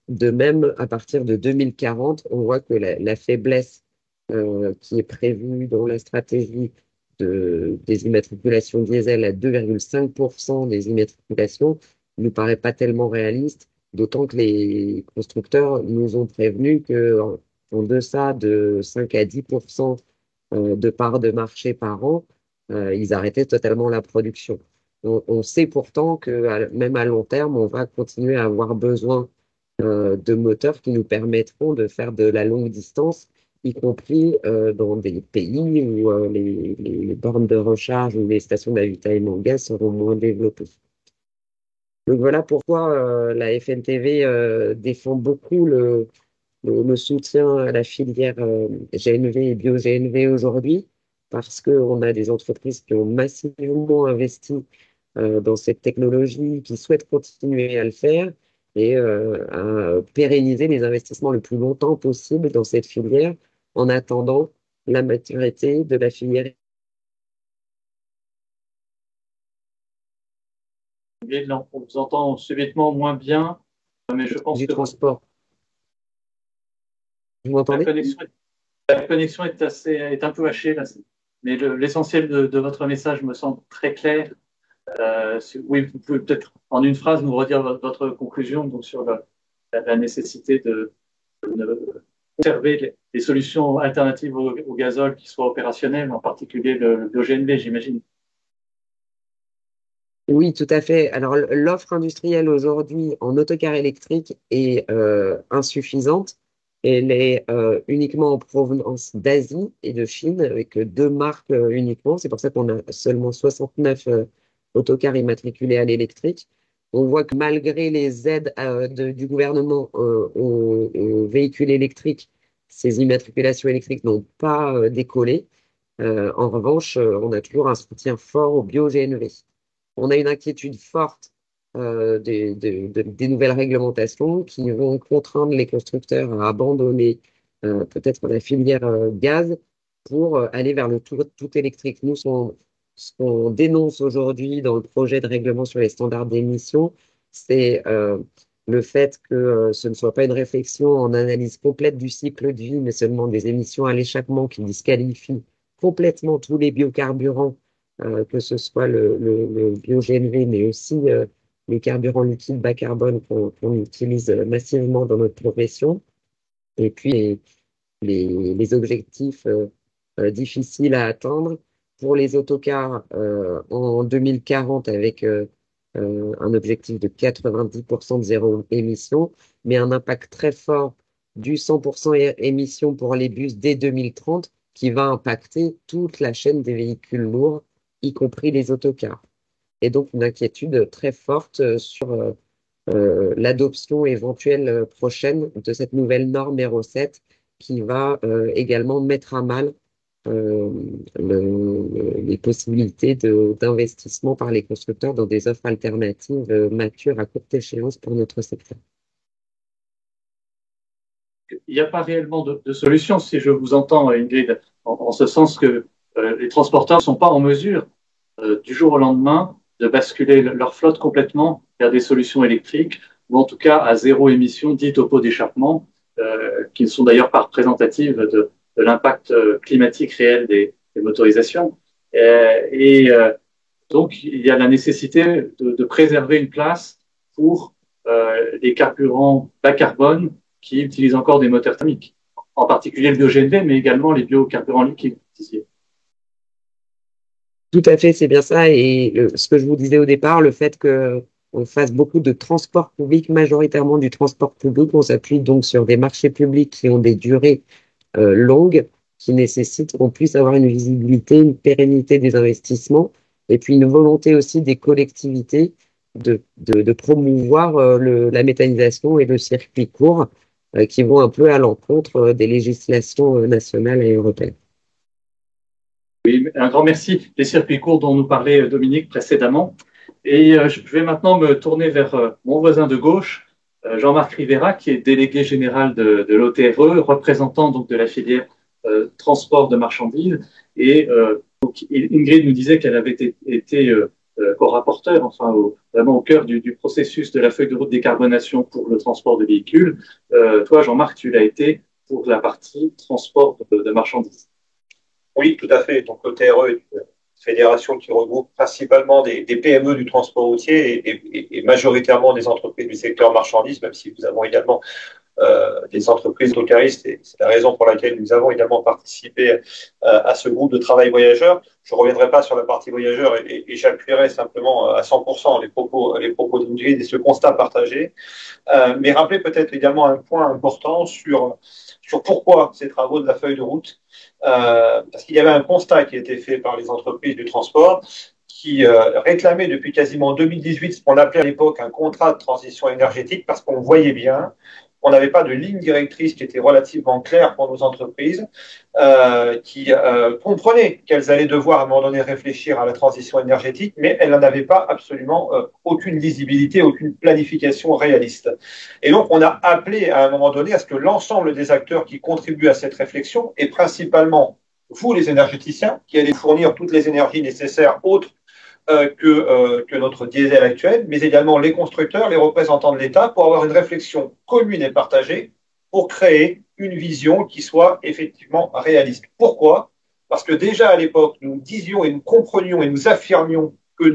de même, à partir de 2040, on voit que la faiblesse qui est prévue dans la stratégie des immatriculations diesel à 2,5% des immatriculations ne nous paraît pas tellement réaliste, d'autant que les constructeurs nous ont prévenu qu'en deçà de 5 à 10% de parts de marché par an, ils arrêtaient totalement la production. On sait pourtant que même à long terme, on va continuer à avoir besoin de moteurs qui nous permettront de faire de la longue distance, y compris dans des pays où les bornes de recharge ou les stations d'avitaillement au gaz seront moins développées. Donc voilà pourquoi la FNTV défend beaucoup le soutien à la filière GNV et bio-GNV aujourd'hui, parce qu'on a des entreprises qui ont massivement investi dans cette technologie, qui souhaitent continuer à le faire et à pérenniser les investissements le plus longtemps possible dans cette filière en attendant la maturité de la filière. On vous entend subitement moins bien, mais je pense Du que transport. Vous la m'entendez? connexion est un peu hachée là, mais l'essentiel de votre message me semble très clair. Oui, vous pouvez peut-être en une phrase nous redire votre conclusion donc sur la nécessité de conserver les solutions alternatives au gazole qui soient opérationnelles, en particulier le bio-GNV, j'imagine. Oui, tout à fait. Alors, l'offre industrielle aujourd'hui en autocar électrique est insuffisante. Elle est uniquement en provenance d'Asie et de Chine, avec 2 marques uniquement. C'est pour ça qu'on a seulement 69 autocars immatriculés à l'électrique. On voit que malgré les aides du gouvernement aux véhicules électriques, ces immatriculations électriques n'ont pas décollé. En revanche, on a toujours un soutien fort au bio-GNV. On a une inquiétude forte des nouvelles réglementations qui vont contraindre les constructeurs à abandonner peut-être la filière gaz pour aller vers le tout électrique. Nous, ce qu'on dénonce aujourd'hui dans le projet de règlement sur les standards d'émission, c'est le fait que ce ne soit pas une réflexion en analyse complète du cycle de vie, mais seulement des émissions à l'échappement qui disqualifient complètement tous les biocarburants, que ce soit le bio-GNV, mais aussi les carburants liquides bas carbone qu'on utilise massivement dans notre profession. Et puis les objectifs difficiles à atteindre pour les autocars en 2040 avec un objectif de 90% de zéro émission, mais un impact très fort du 100% émission pour les bus dès 2030 qui va impacter toute la chaîne des véhicules lourds, y compris les autocars. Et donc une inquiétude très forte sur l'adoption éventuelle prochaine de cette nouvelle norme Euro 7 qui va également mettre à mal les possibilités d'investissement par les constructeurs dans des offres alternatives matures à courte échéance pour notre secteur. Il n'y a pas réellement de solution, si je vous entends, Ingrid, en ce sens que les transporteurs ne sont pas en mesure, du jour au lendemain, de basculer leur flotte complètement vers des solutions électriques, ou en tout cas à zéro émission, dites au pot d'échappement, qui ne sont d'ailleurs pas représentatives de l'impact climatique réel des motorisations. Donc, il y a la nécessité de préserver une place pour les carburants bas carbone qui utilisent encore des moteurs thermiques, en particulier le bio-GNV, mais également les biocarburants liquides. Tout à fait, c'est bien ça. Et ce que je vous disais au départ, le fait qu'on fasse beaucoup de transport public, majoritairement du transport public, on s'appuie donc sur des marchés publics qui ont des durées longues, qui nécessitent qu'on puisse avoir une visibilité, une pérennité des investissements, et puis une volonté aussi des collectivités de promouvoir la méthanisation et le circuit court, qui vont un peu à l'encontre des législations nationales et européennes. Oui, un grand merci. Les circuits courts dont nous parlait Dominique précédemment. Et je vais maintenant me tourner vers mon voisin de gauche, Jean-Marc Rivera, qui est délégué général de l'OTRE, représentant donc de la filière transport de marchandises. Et donc, Ingrid nous disait qu'elle avait été co-rapporteur, enfin vraiment au cœur du processus de la feuille de route décarbonation pour le transport de véhicules. Toi, Jean-Marc, tu l'as été pour la partie transport de marchandises. Oui, tout à fait. Donc, l'OTRE est une fédération qui regroupe principalement des PME du transport routier et majoritairement des entreprises du secteur marchandises, même si nous avons également des entreprises autocaristes, et c'est la raison pour laquelle nous avons également participé à ce groupe de travail voyageurs. Je ne reviendrai pas sur la partie voyageurs et j'appuierai simplement à 100% les propos d'Ingrid et ce constat partagé, mais rappeler peut-être également un point important sur pourquoi ces travaux de la feuille de route, parce qu'il y avait un constat qui était fait par les entreprises du transport qui réclamaient depuis quasiment 2018 ce qu'on appelait à l'époque un contrat de transition énergétique, parce qu'on voyait bien on n'avait pas de ligne directrice qui était relativement claire pour nos entreprises, qui comprenaient qu'elles allaient devoir à un moment donné réfléchir à la transition énergétique, mais elles n'en avaient pas absolument aucune lisibilité, aucune planification réaliste. Et donc, on a appelé à un moment donné à ce que l'ensemble des acteurs qui contribuent à cette réflexion, et principalement vous les énergéticiens, qui allez fournir toutes les énergies nécessaires autres que notre diesel actuel, mais également les constructeurs, les représentants de l'État, pour avoir une réflexion commune et partagée pour créer une vision qui soit effectivement réaliste. Pourquoi ? Parce que déjà à l'époque, nous disions et nous comprenions et nous affirmions que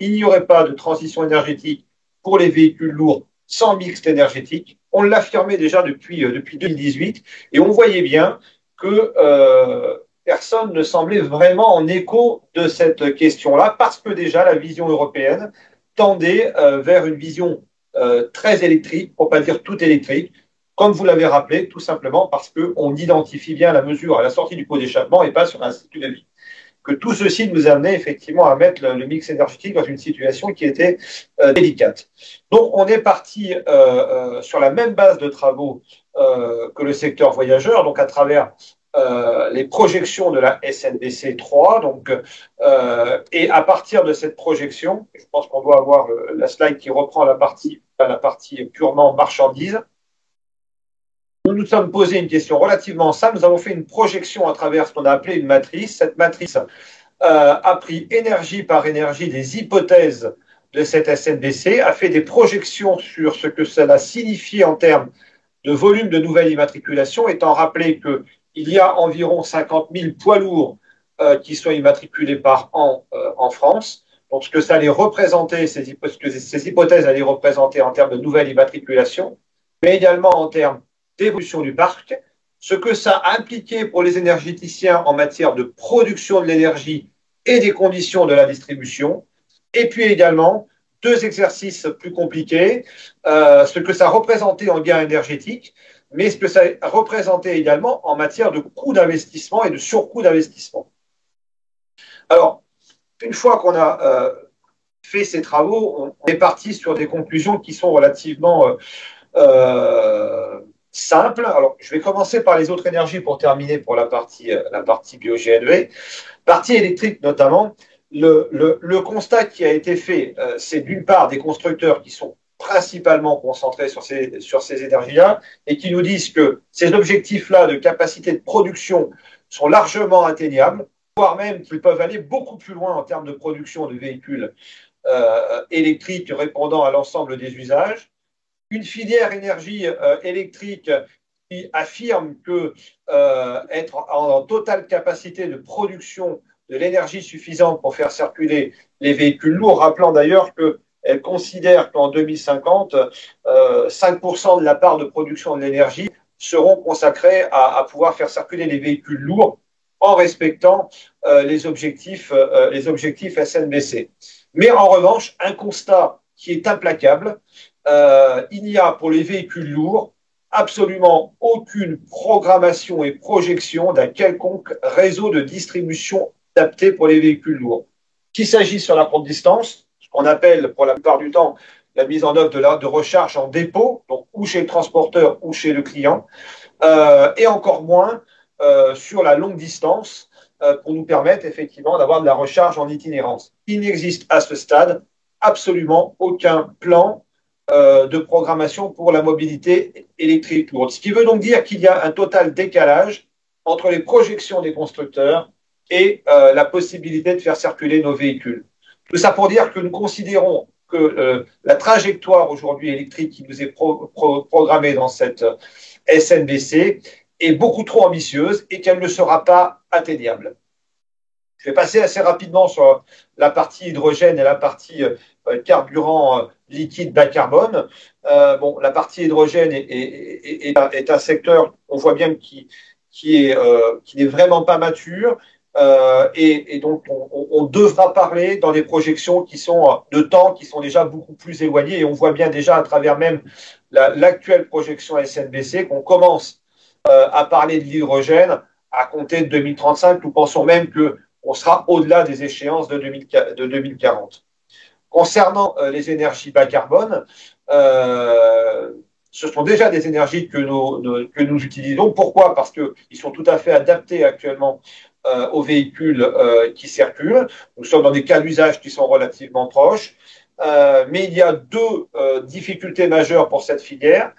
il n'y aurait pas de transition énergétique pour les véhicules lourds sans mixte énergétique. On l'affirmait déjà depuis 2018 et on voyait bien que personne ne semblait vraiment en écho de cette question-là, parce que déjà la vision européenne tendait vers une vision très électrique, pour ne pas dire tout électrique, comme vous l'avez rappelé, tout simplement parce qu'on identifie bien la mesure à la sortie du pot d'échappement et pas sur un cycle de vie. Que tout ceci nous amenait effectivement à mettre le mix énergétique dans une situation qui était délicate. Donc on est parti sur la même base de travaux que le secteur voyageur, donc à travers les projections de la SNBC 3. Donc, et à partir de cette projection, je pense qu'on doit avoir la slide qui reprend la partie purement marchandise. Nous nous sommes posé une question relativement simple. Nous avons fait une projection à travers ce qu'on a appelé une matrice. Cette matrice a pris énergie par énergie des hypothèses de cette SNBC, a fait des projections sur ce que cela signifie en termes de volume de nouvelles immatriculations, étant rappelé qu'il y a environ 50 000 poids lourds qui sont immatriculés par an en France. Donc, ce que ça allait représenter, ces hypothèses allaient représenter en termes de nouvelles immatriculations, mais également en termes d'évolution du parc, ce que ça a impliqué pour les énergéticiens en matière de production de l'énergie et des conditions de la distribution, et puis également deux exercices plus compliqués, ce que ça représentait en gain énergétique, mais ce que ça représentait également en matière de coût d'investissement et de surcoût d'investissement. Alors, une fois qu'on a fait ces travaux, on est parti sur des conclusions qui sont relativement simples. Alors, je vais commencer par les autres énergies pour terminer pour la partie bio-GNV. Partie électrique notamment, le constat qui a été fait, c'est d'une part des constructeurs qui sont principalement concentrés sur ces énergies-là et qui nous disent que ces objectifs-là de capacité de production sont largement atteignables, voire même qu'ils peuvent aller beaucoup plus loin en termes de production de véhicules électriques répondant à l'ensemble des usages. Une filière énergie électrique qui affirme que être en totale capacité de production de l'énergie suffisante pour faire circuler les véhicules lourds, rappelant d'ailleurs qu'elle considère qu'en 2050, 5% de la part de production de l'énergie seront consacrés à pouvoir faire circuler les véhicules lourds en respectant les objectifs SNBC. Mais en revanche, un constat qui est implacable, il n'y a pour les véhicules lourds absolument aucune programmation et projection d'un quelconque réseau de distribution adapté pour les véhicules lourds. Qu'il s'agisse sur la courte distance, ce qu'on appelle pour la plupart du temps la mise en œuvre de recharge en dépôt, donc ou chez le transporteur ou chez le client, et encore moins sur la longue distance pour nous permettre effectivement d'avoir de la recharge en itinérance. Il n'existe à ce stade absolument aucun plan de programmation pour la mobilité électrique lourde. Ce qui veut donc dire qu'il y a un total décalage entre les projections des constructeurs et la possibilité de faire circuler nos véhicules. Tout ça pour dire que nous considérons que la trajectoire aujourd'hui électrique qui nous est programmée dans cette SNBC est beaucoup trop ambitieuse et qu'elle ne sera pas atteignable. Je vais passer assez rapidement sur la partie hydrogène et la partie carburant liquide bas carbone. La partie hydrogène est un secteur, on voit bien, qui n'est vraiment pas mature. Et donc, on devra parler dans des projections qui sont de temps qui sont déjà beaucoup plus éloignées. Et on voit bien déjà à travers même l'actuelle projection SNBC qu'on commence à parler de l'hydrogène à compter de 2035. Nous pensons même qu'on sera au-delà des échéances de 2040. Concernant les énergies bas carbone, ce sont déjà des énergies que nous utilisons. Pourquoi? Parce qu'ils sont tout à fait adaptés actuellement aux véhicules qui circulent. Nous sommes dans des cas d'usage qui sont relativement proches. Mais il y a deux difficultés majeures pour cette filière.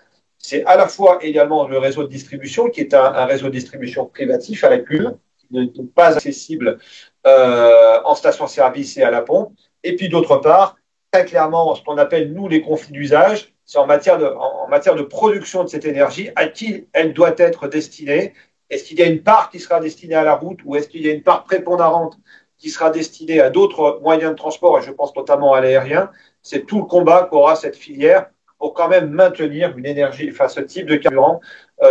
C'est à la fois également le réseau de distribution, qui est un réseau de distribution privatif à la cuve, qui n'est pas accessible en station-service et à la pompe. Et puis d'autre part, très clairement, ce qu'on appelle, nous, les conflits d'usage, c'est en matière de production de cette énergie, à qui elle doit être destinée. Est-ce qu'il y a une part qui sera destinée à la route ou est-ce qu'il y a une part prépondérante qui sera destinée à d'autres moyens de transport, et je pense notamment à l'aérien? C'est tout le combat qu'aura cette filière pour quand même maintenir une énergie, enfin ce type de carburant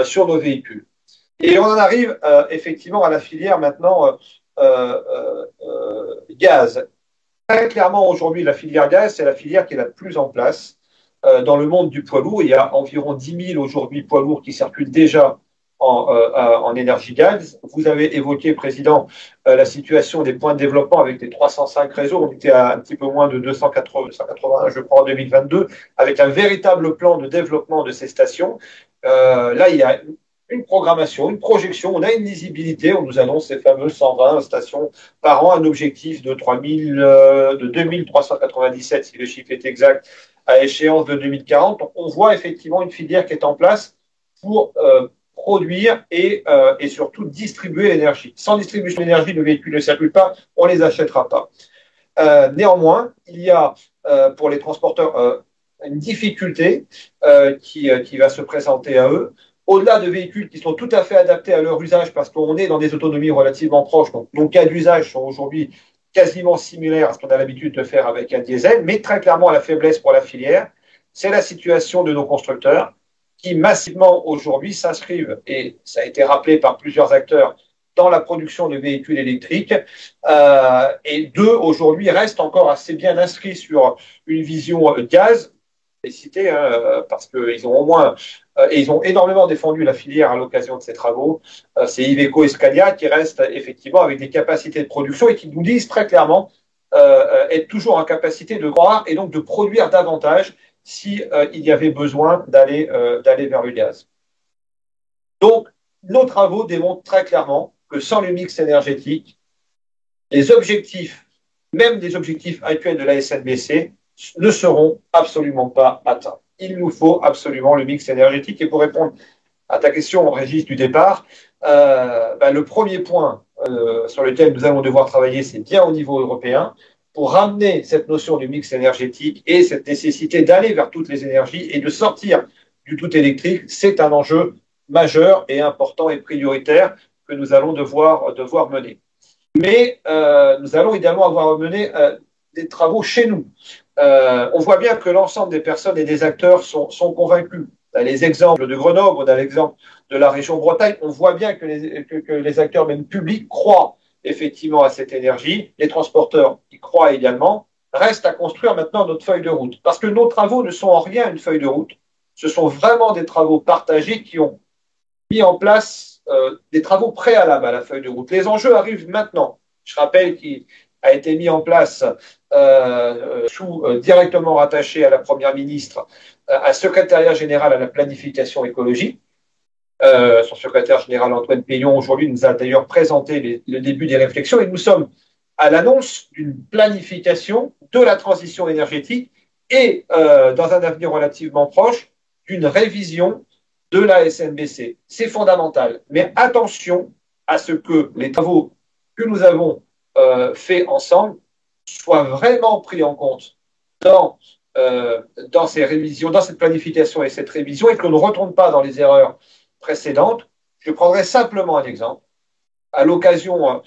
sur nos véhicules. Et on en arrive effectivement à la filière maintenant gaz. Très clairement, aujourd'hui, la filière gaz, c'est la filière qui est la plus en place dans le monde du poids lourd. Il y a environ 10 000 aujourd'hui poids lourds qui circulent déjà en énergie gaz. Vous avez évoqué, Président, la situation des points de développement avec les 305 réseaux. On était à un petit peu moins de 280, je crois, en 2022, avec un véritable plan de développement de ces stations là, il y a une programmation, une projection, on a une lisibilité, on nous annonce ces fameuses 120 stations par an, un objectif de 2397, si le chiffre est exact, à échéance de 2040. Donc, on voit effectivement une filière qui est en place pour produire et surtout distribuer l'énergie. Sans distribution d'énergie, le véhicule ne circule pas, on ne les achètera pas. Néanmoins, il y a pour les transporteurs une difficulté qui va se présenter à eux. Au-delà de véhicules qui sont tout à fait adaptés à leur usage parce qu'on est dans des autonomies relativement proches, donc nos cas d'usage sont aujourd'hui quasiment similaires à ce qu'on a l'habitude de faire avec un diesel, mais très clairement la faiblesse pour la filière, c'est la situation de nos constructeurs qui massivement aujourd'hui s'inscrivent, et ça a été rappelé par plusieurs acteurs, dans la production de véhicules électriques, et deux aujourd'hui restent encore assez bien inscrits sur une vision gaz, cité, parce qu'ils ont au moins et ils ont énormément défendu la filière à l'occasion de ces travaux. C'est Iveco et Scania qui restent effectivement avec des capacités de production et qui nous disent très clairement être toujours en capacité de croire et donc de produire davantage si il y avait besoin d'aller vers le gaz. Donc, nos travaux démontrent très clairement que sans le mix énergétique, les objectifs, même les objectifs actuels de la SNBC, ne seront absolument pas atteints. Il nous faut absolument le mix énergétique. Et pour répondre à ta question, Régis, du départ, le premier point sur lequel nous allons devoir travailler, c'est bien au niveau européen, pour ramener cette notion du mix énergétique et cette nécessité d'aller vers toutes les énergies et de sortir du tout électrique. C'est un enjeu majeur et important et prioritaire que nous allons devoir mener. Mais nous allons également avoir mené des travaux chez nous. On voit bien que l'ensemble des personnes et des acteurs sont convaincus. On a les exemples de Grenoble, on a l'exemple de la région Bretagne. On voit bien que les acteurs, même publics, croient effectivement à cette énergie. Les transporteurs y croient également. Reste à construire maintenant notre feuille de route. Parce que nos travaux ne sont en rien une feuille de route. Ce sont vraiment des travaux partagés qui ont mis en place des travaux préalables à la feuille de route. Les enjeux arrivent maintenant. Je rappelle qu'il a été mis en place directement rattaché à la Première ministre, un secrétariat général à la planification écologique. Son secrétaire général Antoine Peillon aujourd'hui nous a d'ailleurs présenté le début des réflexions et nous sommes à l'annonce d'une planification de la transition énergétique et dans un avenir relativement proche d'une révision de la SNBC. C'est fondamental. Mais attention à ce que les travaux que nous avons faits ensemble soient vraiment pris en compte dans ces révisions, dans cette planification et cette révision, et que l'on ne retourne pas dans les erreurs précédentes. Je prendrai simplement un exemple. À l'occasion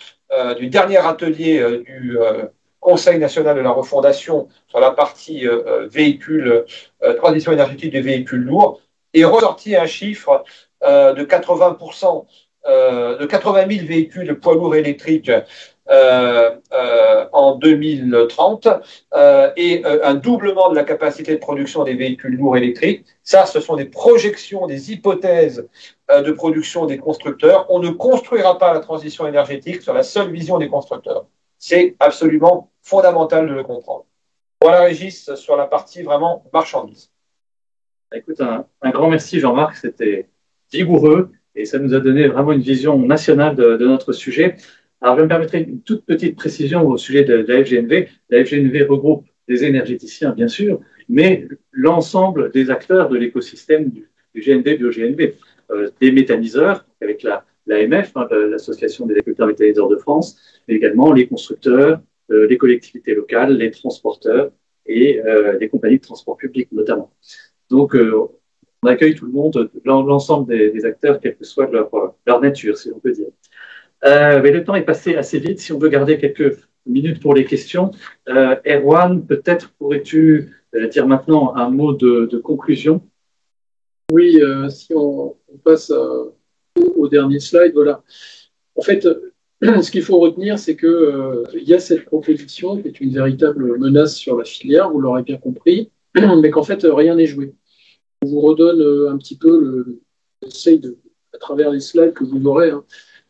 du dernier atelier du Conseil national de la refondation sur la partie transition énergétique des véhicules lourds, est ressorti un chiffre de 80%, de 80 000 véhicules poids lourds électriques en 2030 et un doublement de la capacité de production des véhicules lourds électriques. Ça, ce sont des projections, des hypothèses de production des constructeurs. On ne construira pas la transition énergétique sur la seule vision des constructeurs. C'est absolument fondamental de le comprendre. Voilà, Régis, sur la partie vraiment marchandise. Écoute, un grand merci Jean-Marc, c'était vigoureux et ça nous a donné vraiment une vision nationale de notre sujet. Alors je me permettrai une toute petite précision au sujet de la FGNV. La FGNV regroupe des énergéticiens bien sûr, mais l'ensemble des acteurs de l'écosystème du GNV, bio-GNV, des méthaniseurs avec l'AMF, l'Association des agriculteurs méthaniseurs de France, mais également les constructeurs, les collectivités locales, les transporteurs et les compagnies de transport public notamment. Donc, on accueille tout le monde, l'ensemble des acteurs, quelle que soit leur nature, si on peut dire. Mais le temps est passé assez vite. Si on veut garder quelques minutes pour les questions, Erwan, peut-être pourrais-tu dire maintenant un mot de conclusion? Oui, si on passe au dernier slide, voilà. En fait, ce qu'il faut retenir, c'est que il y a cette proposition qui est une véritable menace sur la filière, vous l'aurez bien compris, mais qu'en fait, rien n'est joué. On vous redonne un petit peu j'essaye à travers les slides que vous aurez,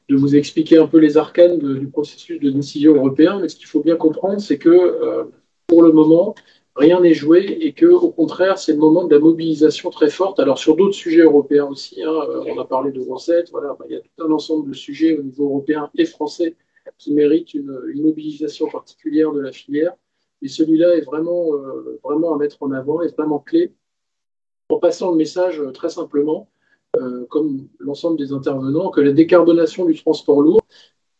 de vous expliquer un peu les arcanes du processus de décision européen. Mais ce qu'il faut bien comprendre, c'est que pour le moment, rien n'est joué et que, au contraire, c'est le moment de la mobilisation très forte. Alors, sur d'autres sujets européens aussi, hein, on a parlé de recettes, voilà, il y a tout un ensemble de sujets au niveau européen et français qui méritent une mobilisation particulière de la filière. Et celui-là est vraiment à mettre en avant, est vraiment clé, en passant le message très simplement, comme l'ensemble des intervenants, que la décarbonation du transport lourd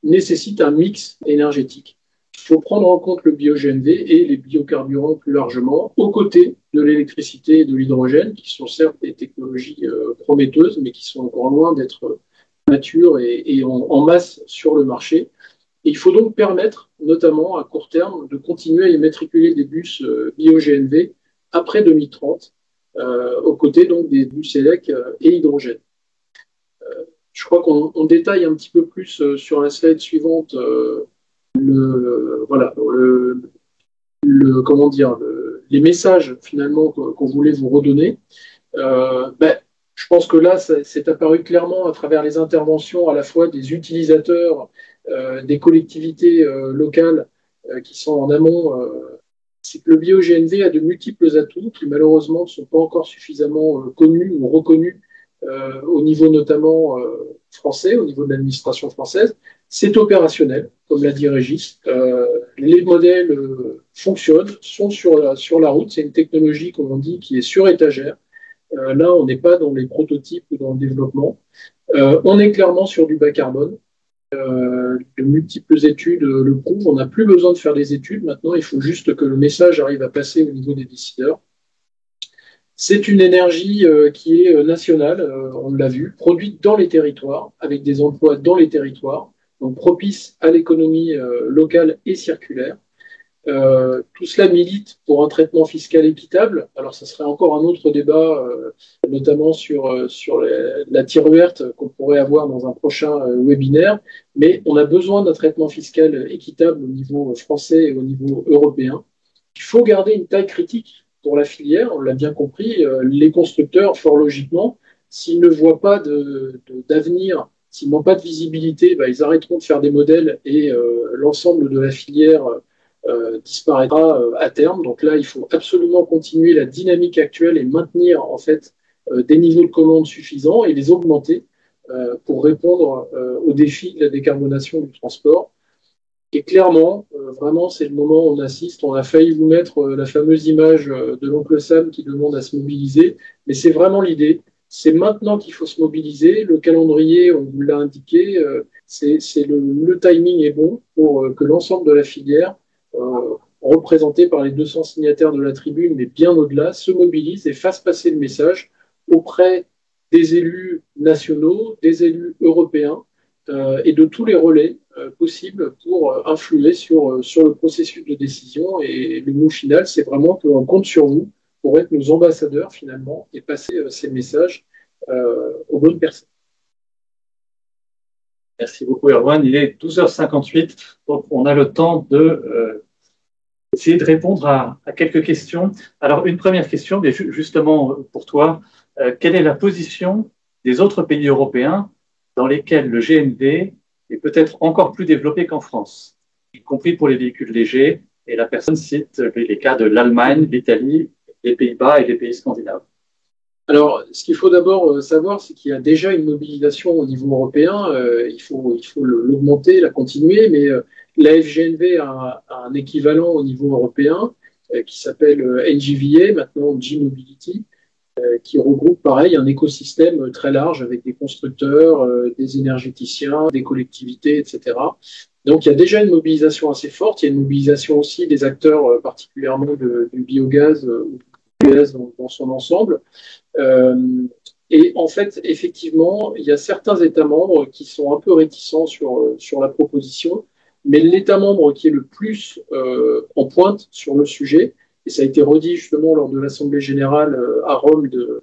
nécessite un mix énergétique. Il faut prendre en compte le bio-GNV et les biocarburants plus largement, aux côtés de l'électricité et de l'hydrogène, qui sont certes des technologies prometteuses, mais qui sont encore loin d'être matures et en masse sur le marché. Et il faut donc permettre, notamment à court terme, de continuer à immatriculer des bus bio-GNV après 2030, aux côtés donc des bus élec et hydrogène. Je crois qu'on détaille un petit peu plus sur la slide suivante comment dire, les messages finalement qu'on voulait vous redonner. Je pense que là, c'est apparu clairement à travers les interventions à la fois des utilisateurs, des collectivités locales qui sont en amont. C'est que le bio-GNV a de multiples atouts qui malheureusement ne sont pas encore suffisamment connus ou reconnus au niveau notamment français, au niveau de l'administration française. C'est opérationnel, comme l'a dit Régis. Les modèles fonctionnent, sont sur la route. C'est une technologie, comme on dit, qui est sur étagère. Là, on n'est pas dans les prototypes ou dans le développement. On est clairement sur du bas carbone. De multiples études le prouvent. On n'a plus besoin de faire des études. Maintenant, il faut juste que le message arrive à passer au niveau des décideurs. C'est une énergie qui est nationale, on l'a vu, produite dans les territoires, avec des emplois dans les territoires, donc propice à l'économie locale et circulaire. Tout cela milite pour un traitement fiscal équitable. Alors, ça serait encore un autre débat, notamment sur la tire verte qu'on pourrait avoir dans un prochain webinaire. Mais on a besoin d'un traitement fiscal équitable au niveau français et au niveau européen. Il faut garder une taille critique pour la filière, on l'a bien compris. Les constructeurs, fort logiquement, s'ils ne voient pas d'avenir, s'ils n'ont pas de visibilité, ils arrêteront de faire des modèles et l'ensemble de la filière disparaîtra à terme. Donc là, il faut absolument continuer la dynamique actuelle et maintenir en fait des niveaux de commande suffisants et les augmenter pour répondre aux défis de la décarbonation du transport. Et clairement, vraiment, c'est le moment où on assiste. On a failli vous mettre la fameuse image de l'oncle Sam qui demande à se mobiliser, mais c'est vraiment l'idée. C'est maintenant qu'il faut se mobiliser. Le calendrier, on vous l'a indiqué, le timing est bon pour que l'ensemble de la filière, représentée par les 200 signataires de la tribune, mais bien au-delà, se mobilise et fasse passer le message auprès des élus nationaux, des élus européens et de tous les relais possibles pour influer sur le processus de décision. Et le mot final, c'est vraiment qu'on compte sur vous pour être nos ambassadeurs finalement et passer ces messages aux bonnes personnes. Merci beaucoup, Erwan. Il est 12h58, donc on a le temps essayer de répondre à quelques questions. Alors, une première question, mais justement pour toi, quelle est la position des autres pays européens dans lesquels le GNV est peut-être encore plus développé qu'en France, y compris pour les véhicules légers, et la personne cite les cas de l'Allemagne, l'Italie, les Pays-Bas et les pays scandinaves. Alors, ce qu'il faut d'abord savoir, c'est qu'il y a déjà une mobilisation au niveau européen. Il faut l'augmenter, la continuer, mais la FGNV a un équivalent au niveau européen qui s'appelle NGVA, maintenant G-Mobility, qui regroupe pareil un écosystème très large avec des constructeurs, des énergéticiens, des collectivités, etc. Donc il y a déjà une mobilisation assez forte. Il y a une mobilisation aussi des acteurs particulièrement du biogaz ou du gaz dans son ensemble. Et en fait, effectivement, il y a certains États membres qui sont un peu réticents sur la proposition, mais l'État membre qui est le plus en pointe sur le sujet, et ça a été redit justement lors de l'Assemblée générale à Rome de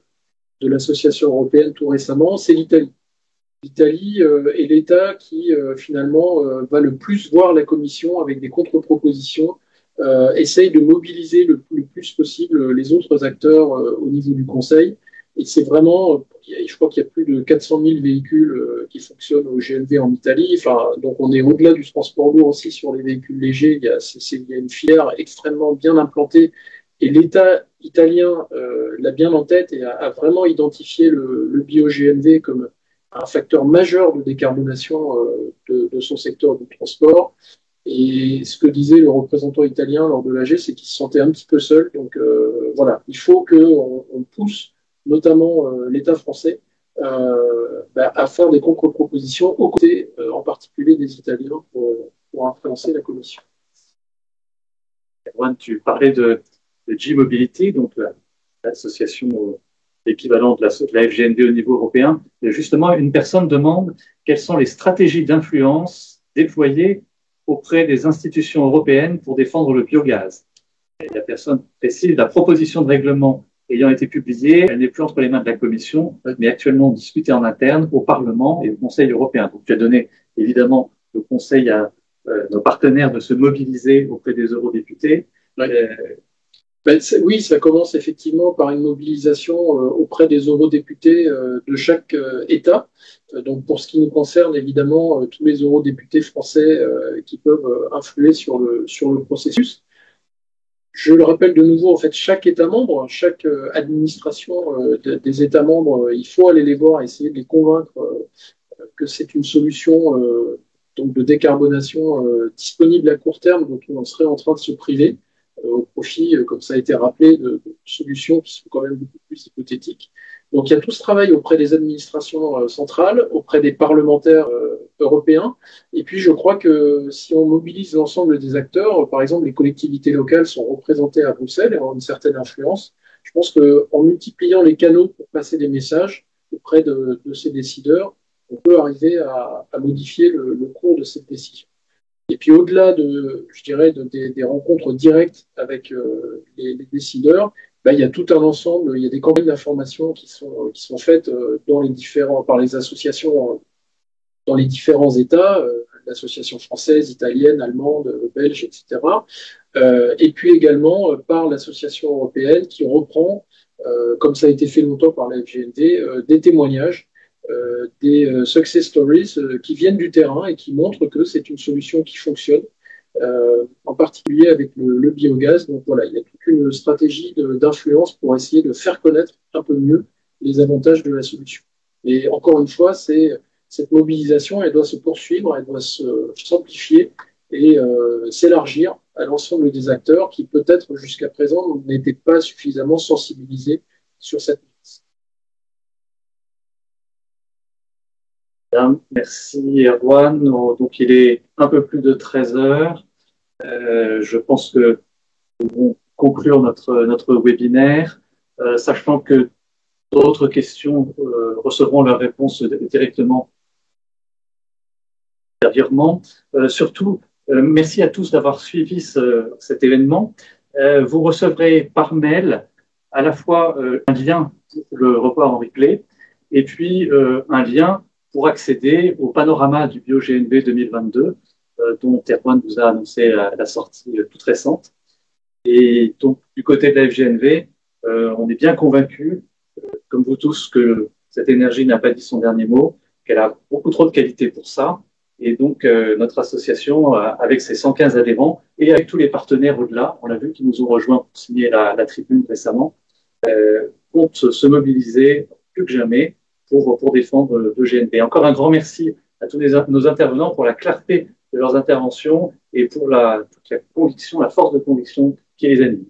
l'Association européenne tout récemment, c'est l'Italie. L'Italie est l'État qui finalement va le plus voir la Commission avec des contre-propositions, essaye de mobiliser le plus possible les autres acteurs au niveau du Conseil. Et c'est vraiment, je crois qu'il y a plus de 400 000 véhicules qui fonctionnent au GNV en Italie. Enfin, donc on est au-delà du transport lourd aussi sur les véhicules légers. Il y a une filière extrêmement bien implantée Et l'État italien l'a bien en tête et a vraiment identifié le bio-GNV comme un facteur majeur de décarbonation de son secteur du transport. Et ce que disait le représentant italien lors de l'AG, c'est qu'il se sentait un petit peu seul. Donc voilà, il faut qu'on pousse notamment l'État français à faire des contre-propositions aux côtés en particulier des Italiens pour influencer la Commission. Erwan, tu parlais de G-Mobility, donc l'association équivalente de la FGNV au niveau européen. Et justement, une personne demande quelles sont les stratégies d'influence déployées auprès des institutions européennes pour défendre le biogaz. Et la personne précise, la proposition de règlement ayant été publiée, elle n'est plus entre les mains de la Commission, mais actuellement discutée en interne au Parlement et au Conseil européen. Donc, tu as donné évidemment le conseil à nos partenaires de se mobiliser auprès des eurodéputés. Oui, ça commence effectivement par une mobilisation auprès des eurodéputés de chaque État. Donc, pour ce qui nous concerne, évidemment, tous les eurodéputés français qui peuvent influer sur le processus. Je le rappelle de nouveau, en fait, chaque État membre, chaque administration des États membres, il faut aller les voir, essayer de les convaincre que c'est une solution donc de décarbonation disponible à court terme dont on serait en train de se priver au profit, comme ça a été rappelé, de solutions qui sont quand même beaucoup plus hypothétiques. Donc il y a tout ce travail auprès des administrations centrales, auprès des parlementaires européens. Et puis je crois que si on mobilise l'ensemble des acteurs, par exemple les collectivités locales sont représentées à Bruxelles et ont une certaine influence, je pense qu'en multipliant les canaux pour passer des messages auprès de ces décideurs, on peut arriver à modifier le cours de cette décision. Et puis au-delà je dirais, des rencontres directes avec les décideurs, il y a tout un ensemble, il y a des campagnes d'information qui sont faites par les associations dans les différents États, l'association française, italienne, allemande, belge, etc. Et puis également par l'association européenne qui reprend, comme ça a été fait longtemps par la FGNV, des témoignages, des success stories qui viennent du terrain et qui montrent que c'est une solution qui fonctionne, en particulier avec le biogaz. Donc voilà, il y a toute une stratégie d'influence pour essayer de faire connaître un peu mieux les avantages de la solution. Et encore une fois, cette mobilisation, elle doit se poursuivre, elle doit s'amplifier et s'élargir à l'ensemble des acteurs qui peut-être jusqu'à présent n'étaient pas suffisamment sensibilisés sur cette piste. Merci Erwan. Donc il est un peu plus de 13 heures. Je pense que nous pouvons conclure notre webinaire, sachant que d'autres questions recevront leurs réponses directement ultérieurement. Surtout, merci à tous d'avoir suivi cet événement. Vous recevrez par mail à la fois un lien pour le revoir en replay et puis un lien pour accéder au panorama du bio-GNV 2022 dont Erwan vous a annoncé la sortie toute récente. Et donc, du côté de la FGNV, on est bien convaincus, comme vous tous, que cette énergie n'a pas dit son dernier mot, qu'elle a beaucoup trop de qualité pour ça. Et donc, notre association, avec ses 115 adhérents et avec tous les partenaires au-delà, on l'a vu, qui nous ont rejoints pour signer la tribune récemment, compte se mobiliser plus que jamais pour défendre le GNV. Encore un grand merci à tous nos intervenants pour la clarté de leurs interventions et pour toute la conviction, la force de conviction qui les anime.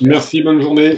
Merci, bonne journée.